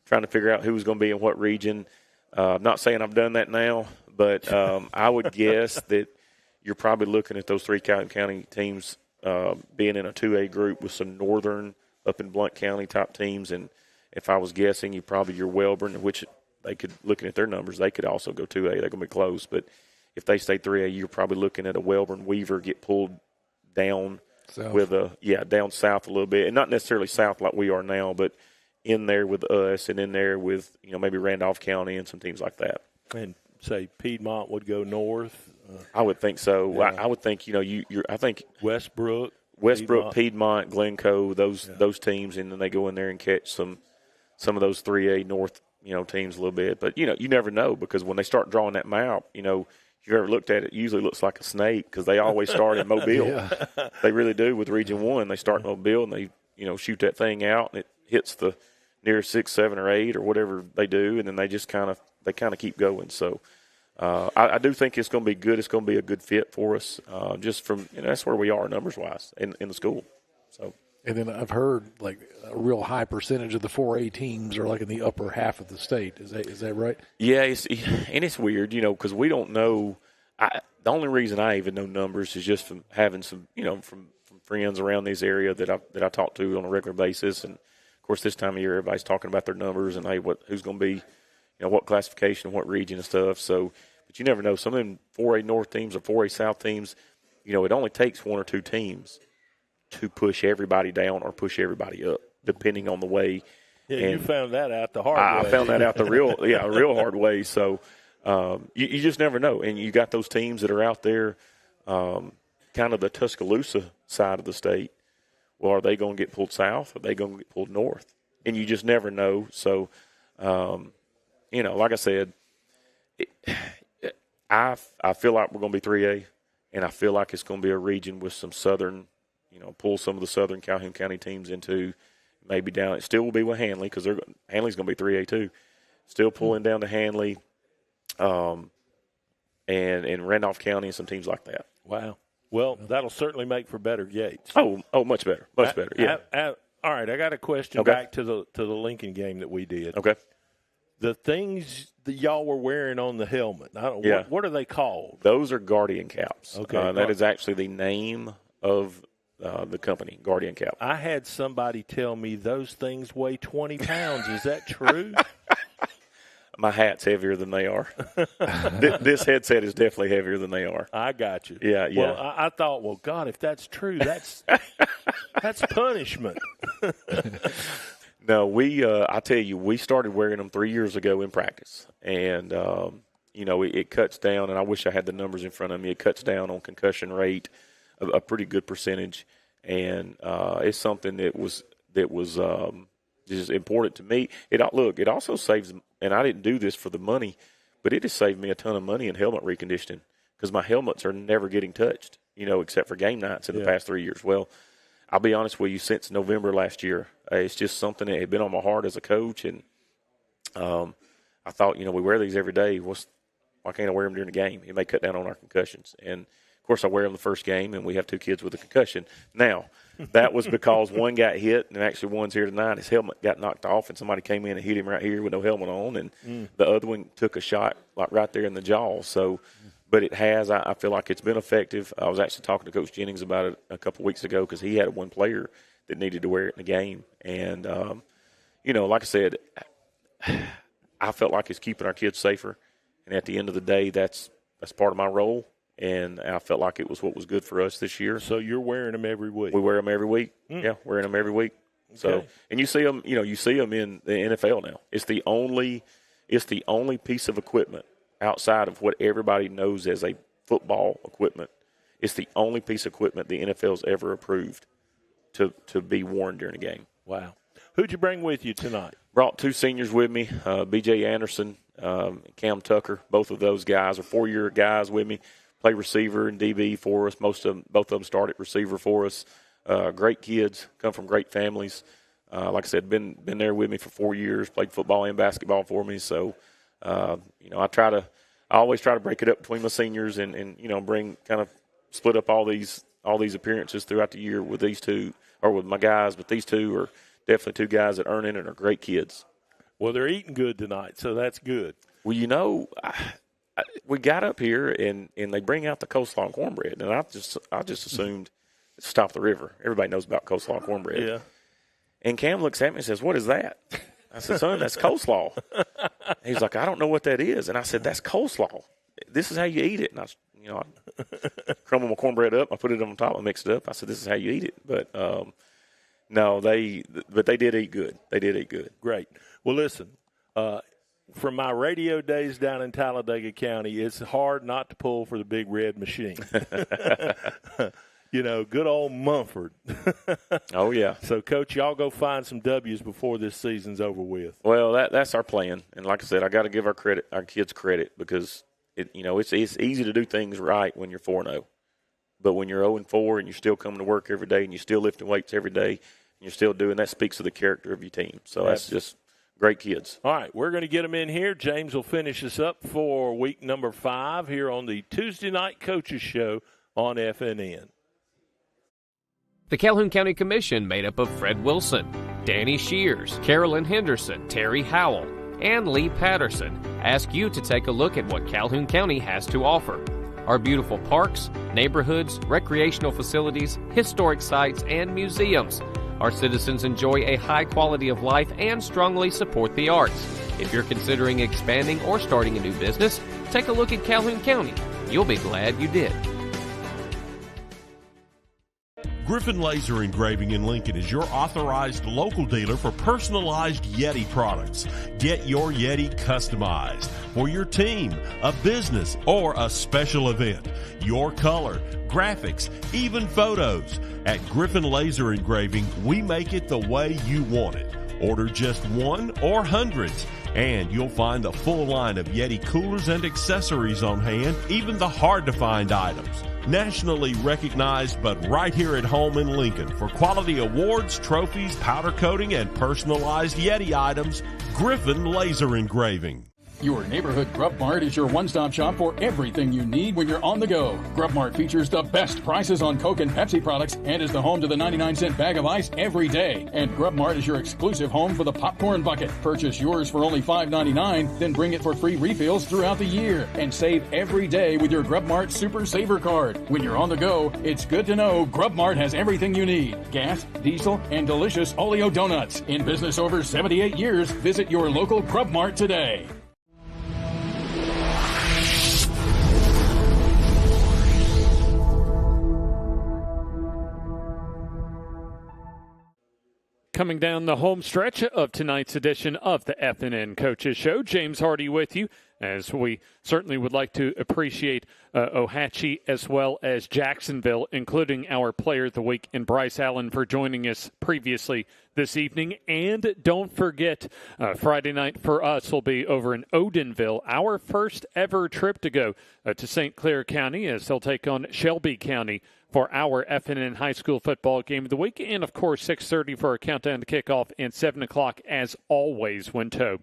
Speaker 18: trying to figure out who was going to be in what region. I'm not saying I've done that now, but I would guess that you're probably looking at those three Calhoun County teams being in a 2A group with some northern up in Blount County type teams. And if I was guessing, your Wellborn, which they could, looking at their numbers, they could also go 2A. They're going to be close. But if they stay 3A, you're probably looking at a Wellborn Weaver get pulled down south. Down south a little bit. And not necessarily south like we are now, but in there with us and in there with, maybe Randolph County and some teams like that.
Speaker 1: And say Piedmont would go north?
Speaker 18: I would think so.
Speaker 1: Yeah.
Speaker 18: I would think, I think
Speaker 1: Westbrook,
Speaker 18: Piedmont, Glencoe, those teams, and then they go in there and catch some of those 3A North, teams a little bit. But, you never know, because when they start drawing that map, if you've ever looked at it, it usually looks like a snake because they always start in Mobile. Yeah. They really do with Region 1. They start in Mobile and they, shoot that thing out and it hits the nearest 6, 7, or 8 or whatever they do, and then they just kind of keep going. So I do think it's going to be good. It's going to be a good fit for us, just from that's where we are numbers wise in the school. So.
Speaker 3: And then I've heard like a real high percentage of the 4A teams are like in the upper half of the state. Is that right?
Speaker 18: Yeah, it's weird, because we don't know. The only reason I even know numbers is just from having some, from friends around this area that I talk to on a regular basis. And of course, this time of year, everybody's talking about their numbers and who's going to be, what classification, what region and stuff. So, but you never know. Some of them 4A North teams or 4A South teams, it only takes one or two teams to push everybody down or push everybody up, depending on the way.
Speaker 1: Yeah, you found that out the hard way.
Speaker 18: I found that out the real hard way. So you just never know. And you got those teams that are out there, kind of the Tuscaloosa side of the state. Well, are they going to get pulled south? Or are they going to get pulled north? And you just never know. So, like I said, I feel like we're going to be 3A, and I feel like it's going to be a region with some southern, pull some of the southern Calhoun County teams into maybe down. It still will be with Hanley because Hanley's going to be 3A too. Still pulling down to Hanley, and Randolph County and some teams like that.
Speaker 1: Wow. Well, that'll certainly make for better gates.
Speaker 18: Oh, much better, much better. Yeah.
Speaker 1: All right, I got a question back to the Lincoln game that we did.
Speaker 18: Okay.
Speaker 1: The things that y'all were wearing on the helmet. What are they called?
Speaker 18: Those are Guardian caps.
Speaker 1: Okay.
Speaker 18: That is actually the name of the company, Guardian Cap.
Speaker 1: I had somebody tell me those things weigh 20 pounds. Is that true?
Speaker 18: My hat's heavier than they are. This headset is definitely heavier than they are.
Speaker 1: I got you.
Speaker 18: Yeah.
Speaker 1: Well, I thought, well, God, if that's true, that's punishment.
Speaker 18: No, I tell you, we started wearing them 3 years ago in practice. And, it cuts down, and I wish I had the numbers in front of me. It cuts down on concussion rate a pretty good percentage. And it's something that was just important to me. It also saves, and I didn't do this for the money, but it has saved me a ton of money in helmet reconditioning because my helmets are never getting touched, except for game nights in the past 3 years. Well, I'll be honest with you, since November last year, it's just something that had been on my heart as a coach, and I thought, we wear these every day. Why can't I wear them during the game? It may cut down on our concussions. And, of course, I wear them the first game, and we have 2 kids with a concussion. Now, that was because one got hit, and actually one's here tonight. His helmet got knocked off, and somebody came in and hit him right here with no helmet on, and the other one took a shot like right there in the jaw. So, but it has. I feel like it's been effective. I was actually talking to Coach Jennings about it a couple of weeks ago because he had one player that needed to wear it in the game. And, like I said, I felt like it's keeping our kids safer. And at the end of the day, that's part of my role. And I felt like it was what was good for us this year.
Speaker 1: So you're wearing them every week?
Speaker 18: We wear them every week. Yeah, wearing them every week. Okay. So, and you see them in the NFL now. It's the only piece of equipment outside of what everybody knows as a football equipment. It's the only piece of equipment the NFL's ever approved to be worn during a game.
Speaker 1: Wow. Who'd you bring with you tonight?
Speaker 18: Brought 2 seniors with me, B.J. Anderson, Cam Tucker. Both of those guys are 4-year guys with me. Play receiver and DB for us. Both of them started receiver for us. Great kids, come from great families. Like I said, been there with me for 4 years. Played football and basketball for me. So, I always try to break it up between my seniors and bring kind of split up all these appearances throughout the year with these two or with my guys. But these two are definitely two guys that earn it and are great kids.
Speaker 1: Well, they're eating good tonight, so that's good.
Speaker 18: Well, we got up here and they bring out the coleslaw and cornbread, and I just assumed it's Stop the River. Everybody knows about coleslaw and cornbread.
Speaker 1: Yeah.
Speaker 18: And Cam looks at me and says, "What is that?" I said, "Son, that's coleslaw." He's like, "I don't know what that is." And I said, "That's coleslaw. This is how you eat it." And I crumble my cornbread up, I put it on top, I mix it up. I said, "This is how you eat it." But no, they did eat good. They did eat good.
Speaker 1: Great. Well, listen, from my radio days down in Talladega County, it's hard not to pull for the Big Red Machine. Good old Mumford.
Speaker 18: Oh, yeah.
Speaker 1: So, Coach, y'all go find some W's before this season's over with.
Speaker 18: Well, that's our plan. And like I said, I got to give our kids credit because, it's easy to do things right when you're 4-0. But when you're 0-4 and you're still coming to work every day and you're still lifting weights every day and you're still doing that, speaks to the character of your team. So that's just great kids.
Speaker 1: All right, we're going to get them in here. James will finish us up for week number 5 here on the Tuesday Night Coaches Show on FNN.
Speaker 4: The Calhoun County Commission, made up of Fred Wilson, Danny Shears, Carolyn Henderson, Terry Howell, and Lee Patterson, ask you to take a look at what Calhoun County has to offer. Our beautiful parks, neighborhoods, recreational facilities, historic sites, and museums. Our citizens enjoy a high quality of life and strongly support the arts. If you're considering expanding or starting a new business, take a look at Calhoun County. You'll be glad you did.
Speaker 12: Griffin Laser Engraving in Lincoln is your authorized local dealer for personalized Yeti products. Get your Yeti customized for your team, a business, or a special event. Your color, graphics, even photos. At Griffin Laser Engraving, we make it the way you want it. Order just one or hundreds, and you'll find the full line of Yeti coolers and accessories on hand, even the hard-to-find items. Nationally recognized, but right here at home in Lincoln for quality awards, trophies, powder coating, and personalized Yeti items, Griffin Laser Engraving.
Speaker 8: Your neighborhood Grub Mart is your one-stop shop for everything you need when you're on the go. Grub Mart features the best prices on Coke and Pepsi products and is the home to the 99-cent bag of ice every day. And Grub Mart is your exclusive home for the popcorn bucket. Purchase yours for only $5.99, then bring it for free refills throughout the year. And save every day with your Grub Mart Super Saver Card. When you're on the go, it's good to know Grub Mart has everything you need. Gas, diesel, and delicious Oleo donuts. In business over 78 years, visit your local Grub Mart today.
Speaker 2: Coming down the home stretch of tonight's edition of the FNN Coaches Show, James Hardy with you, as we certainly would like to appreciate Ohatchee as well as Jacksonville, including our Player of the Week in Bryce Allen, for joining us previously this evening. And don't forget, Friday night for us will be over in Odenville, our first ever trip to go to St. Clair County, as they'll take on Shelby County for our FNN High School football game of the week. And, of course, 6:30 for our countdown to kickoff, and 7 o'clock, as always, when Toe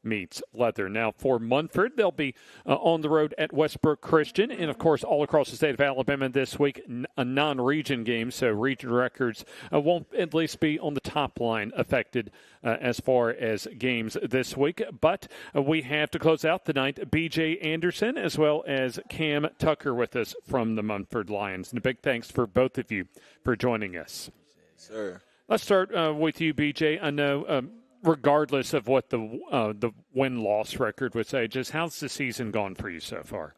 Speaker 2: meets Leather. Now, for Munford, they'll be on the road at Westbrook Christian, and, of course, all across the state of Alabama this week, a non-region game, so region records won't at least be on the top line affected as far as games this week. But we have to close out the night B.J. Anderson as well as Cam Tucker with us from the Munford Lions. And a big thanks for both of you for joining us.
Speaker 19: Yes, sir.
Speaker 2: Let's start with you, B.J. I know regardless of what the win-loss record would say, just how's the season gone for you so far?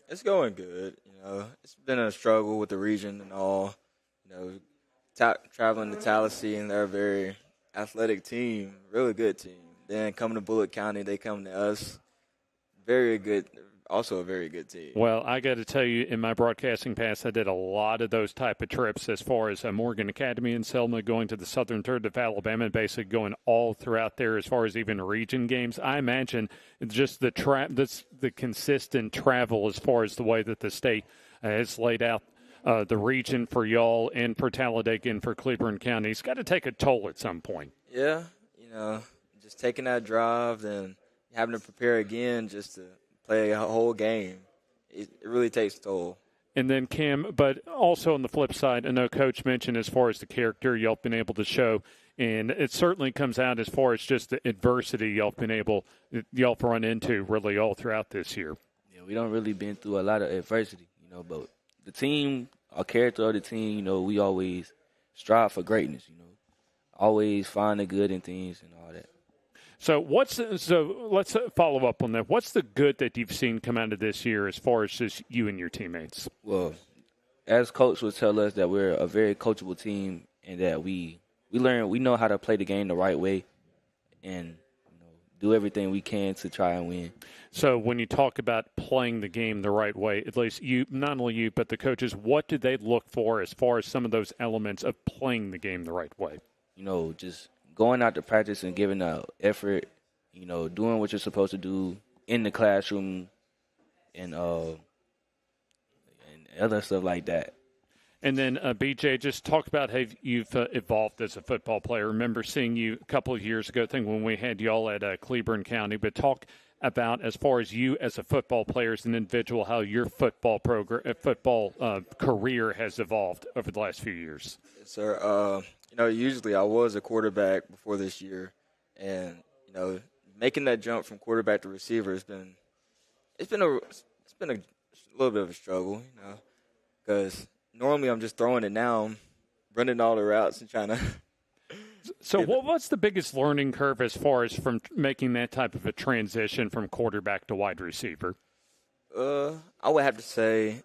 Speaker 19: It's going good. It's been a struggle with the region and all. Traveling to Tallahassee, and they're a very athletic team, really good team. Then coming to Bullitt County, they come to us. Very good. also a very good team.
Speaker 2: Well, I got to tell you, in my broadcasting past, I did a lot of those type of trips as far as Morgan Academy in Selma, going to the southern third of Alabama, and basically going all throughout there as far as even region games. I imagine just the consistent travel as far as the way that the state has laid out the region for y'all and for Talladega and for Cleburne County. It's got to take a toll at some point.
Speaker 19: Yeah, just taking that drive and having to prepare again just to play a whole game, it really takes a toll.
Speaker 2: And then, Cam, but also on the flip side, I know Coach mentioned as far as the character y'all been able to show, and it certainly comes out as far as just the adversity y'all run into really all throughout this year.
Speaker 17: Yeah, we don't really been through a lot of adversity, but the team, our character of the team, we always strive for greatness, always find the good in things and all that.
Speaker 2: So let's follow up on that. What's the good that you've seen come out of this year as far as just you and your teammates?
Speaker 17: Well, as Coach would tell us that we're a very coachable team and that we know how to play the game the right way and do everything we can to try and win.
Speaker 2: So when you talk about playing the game the right way, at least you, not only you, but the coaches, what do they look for as far as some of those elements of playing the game the right way?
Speaker 17: Just going out to practice and giving an effort, doing what you're supposed to do in the classroom and other stuff like that.
Speaker 2: And then, BJ, just talk about how you've evolved as a football player. I remember seeing you a couple of years ago, I think when we had y'all at Cleburne County, but talk about as far as you as a football player, as an individual, how your football career has evolved over the last few years.
Speaker 19: Yes, sir. Usually I was a quarterback before this year, and making that jump from quarterback to receiver it's been a little bit of a struggle, because normally I'm just throwing it now, running all the routes and trying to.
Speaker 2: So what's the biggest learning curve as far as from making that type of a transition from quarterback to wide receiver?
Speaker 19: I would have to say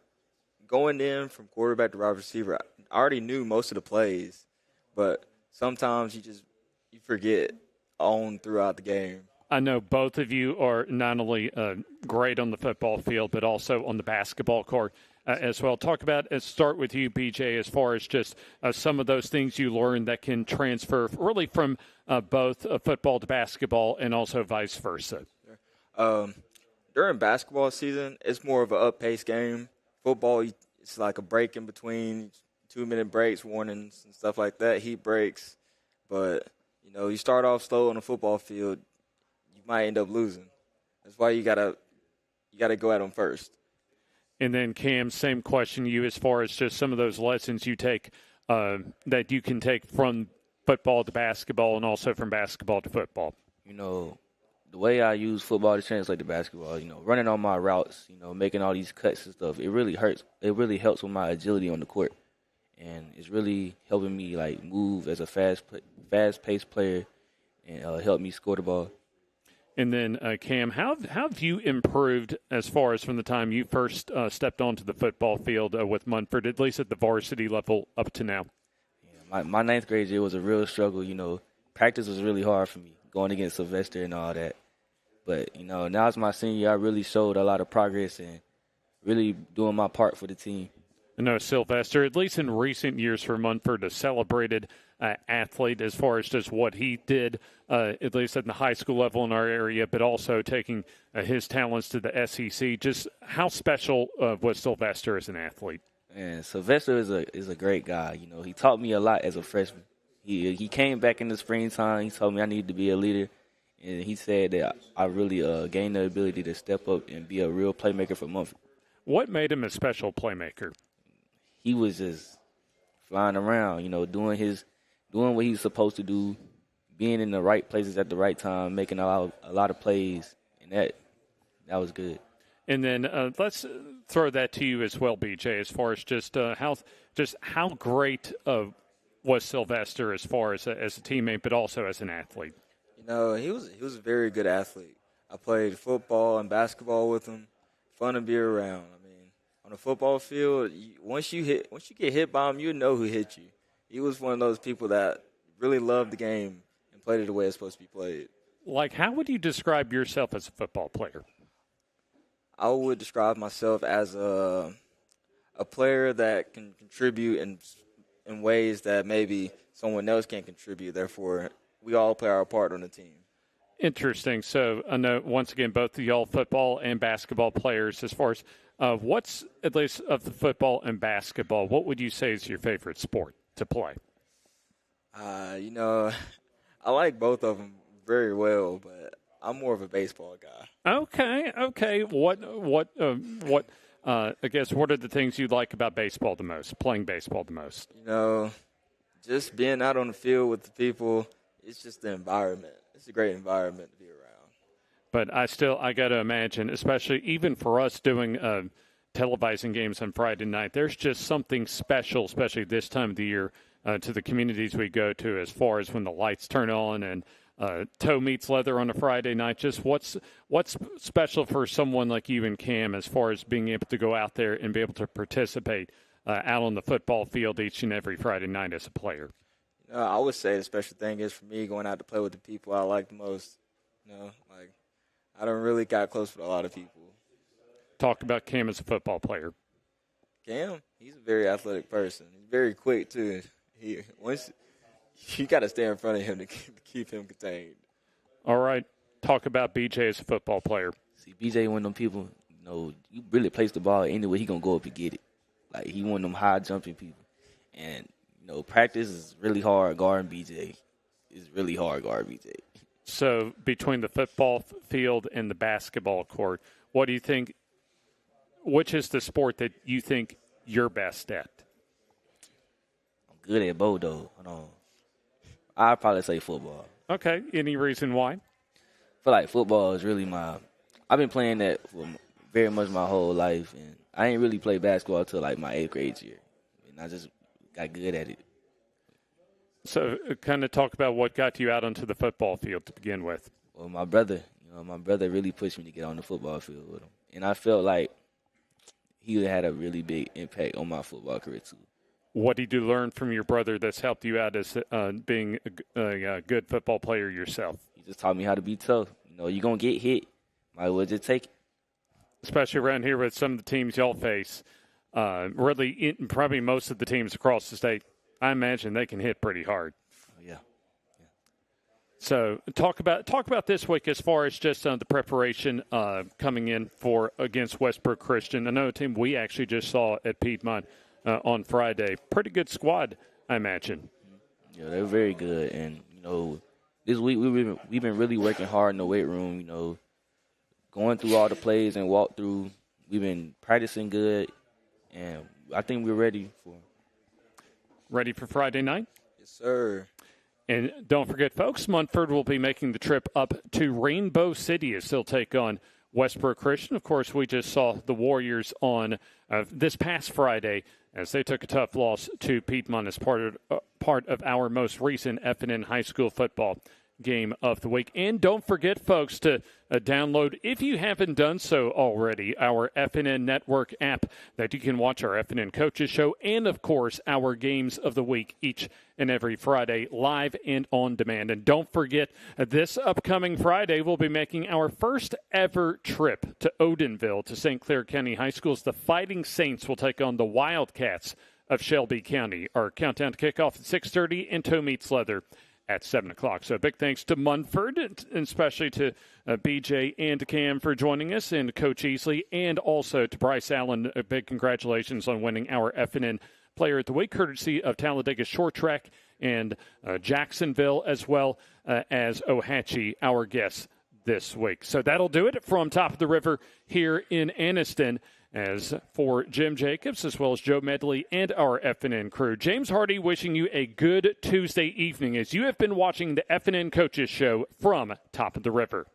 Speaker 19: going in from quarterback to wide receiver, I already knew most of the plays. But sometimes you forget on throughout the game.
Speaker 2: I know both of you are not only great on the football field, but also on the basketball court as well. Start with you, BJ, as far as just some of those things you learned that can transfer really from both football to basketball and also vice versa.
Speaker 19: During basketball season, it's more of an up-paced game. Football, it's like a break in between, 2-minute breaks, warnings, and stuff like that, heat breaks. But, you start off slow on the football field, you might end up losing. That's why you gotta go at them first.
Speaker 2: And then, Cam, same question to you as far as just some of those lessons you take that you can take from football to basketball and also from basketball to football.
Speaker 17: The way I use football to translate to basketball, running on my routes, making all these cuts and stuff, it really hurts. It really helps with my agility on the court. And it's really helping me move as a fast-paced player and help me score the ball.
Speaker 2: And then, Cam, how have you improved as far as from the time you first stepped onto the football field with Munford, at least at the varsity level up to now?
Speaker 17: Yeah, my ninth grade year was a real struggle. Practice was really hard for me, going against Sylvester and all that. But, now as my senior year, I really showed a lot of progress and really doing my part for the team.
Speaker 2: I know Sylvester, at least in recent years for Munford, a celebrated athlete as far as just what he did, at least at the high school level in our area, but also taking his talents to the SEC. Just how special was Sylvester as an athlete?
Speaker 17: And Sylvester is a great guy. He taught me a lot as a freshman. He came back in the springtime. He told me I needed to be a leader, and he said that I really gained the ability to step up and be a real playmaker for Munford.
Speaker 2: What made him a special playmaker?
Speaker 17: He was just flying around, doing what he's supposed to do, being in the right places at the right time, making a lot of plays, and that was good. And
Speaker 2: then let's throw that to you as well, BJ, as far as just how great was Sylvester as far as a teammate, but also as an athlete.
Speaker 19: He was a very good athlete. I played football and basketball with him. Fun to be around. On the football field, once you get hit by him, you know who hit you. He was one of those people that really loved the game and played it the way it's supposed to be played.
Speaker 2: How would you describe yourself as a football player?
Speaker 19: I would describe myself as a player that can contribute in ways that maybe someone else can't contribute. Therefore, we all play our part on the team.
Speaker 2: Interesting. So I know, once again, both of y'all football and basketball players. As far as what's, at least of the football and basketball, what would you say is your favorite sport to play?
Speaker 19: I like both of them very well, but I'm more of a baseball guy.
Speaker 2: Okay. I guess what are the things you like about baseball the most, playing baseball the most?
Speaker 19: Just being out on the field with the people, it's just the environment. It's a great environment to be around.
Speaker 2: But I got to imagine, especially even for us doing televising games on Friday night, there's just something special, especially this time of the year, to the communities we go to, as far as when the lights turn on and toe meets leather on a Friday night. Just what's special for someone like you and Cam, as far as being able to go out there and be able to participate out on the football field each and every Friday night as a player?
Speaker 19: I would say the special thing is for me going out to play with the people I like the most. I don't really got close with a lot of people.
Speaker 2: Talk about Cam as a football player.
Speaker 19: Cam, he's a very athletic person. He's very quick too. You got to stay in front of him to keep him contained.
Speaker 2: All right, talk about BJ as a football player.
Speaker 17: See, BJ one of them people. You really place the ball anywhere, he gonna go up and get it. Like, he one of them high jumping people, and practice is really hard guarding BJ. It's really hard guarding BJ.
Speaker 2: So between the football field and the basketball court, what do you think? Which is the sport that you think you're best at?
Speaker 17: I'm good at both, though. I'd probably say football.
Speaker 2: Okay. Any reason why?
Speaker 17: I feel like football is really I've been playing that for very much my whole life, and I ain't really played basketball until like my 8th grade year, and I just got good at it.
Speaker 2: So kind of talk about what got you out onto the football field to begin with.
Speaker 17: Well, my brother really pushed me to get on the football field with him, and I felt like he had a really big impact on my football career too.
Speaker 2: What did you learn from your brother that's helped you out as being a good football player yourself?
Speaker 17: He just taught me how to be tough. You're going to get hit. Might as well just take it.
Speaker 2: Especially around here with some of the teams y'all face. Probably most of the teams across the state, I imagine they can hit pretty hard.
Speaker 17: Oh, yeah.
Speaker 2: So talk about this week as far as just the preparation coming in against Westbrook Christian. Another team we actually just saw at Piedmont on Friday. Pretty good squad, I imagine.
Speaker 17: Yeah, they're very good. And, this week we've been really working hard in the weight room, going through all the plays and walk through. We've been practicing good, and I think we're ready for
Speaker 2: Friday night?
Speaker 19: Yes, sir.
Speaker 2: And don't forget, folks, Munford will be making the trip up to Rainbow City as they'll take on Westbrook Christian. Of course, we just saw the Warriors on this past Friday as they took a tough loss to Piedmont as part of our most recent FNN high school football game of the week. And don't forget, folks, to download, if you haven't done so already, our FNN Network app that you can watch our FNN Coaches Show and, of course, our games of the week each and every Friday, live and on demand. And don't forget, this upcoming Friday, we'll be making our first ever trip to Odenville to St. Clair County High Schools. The Fighting Saints will take on the Wildcats of Shelby County. Our countdown to kickoff at 6:30 and toe meets leather at 7 o'clock. So big thanks to Munford, and especially to BJ and to Cam for joining us, and Coach Easley, and also to Bryce Allen. A big congratulations on winning our FNN Player of the Week, courtesy of Talladega Short Track and Jacksonville, as well as Ohatchee, our guests this week. So that'll do it from Top of the River here in Anniston. As for Jim Jacobs, as well as Joe Medley and our FNN crew, James Hardy wishing you a good Tuesday evening as you have been watching the FNN Coaches Show from Top of the River.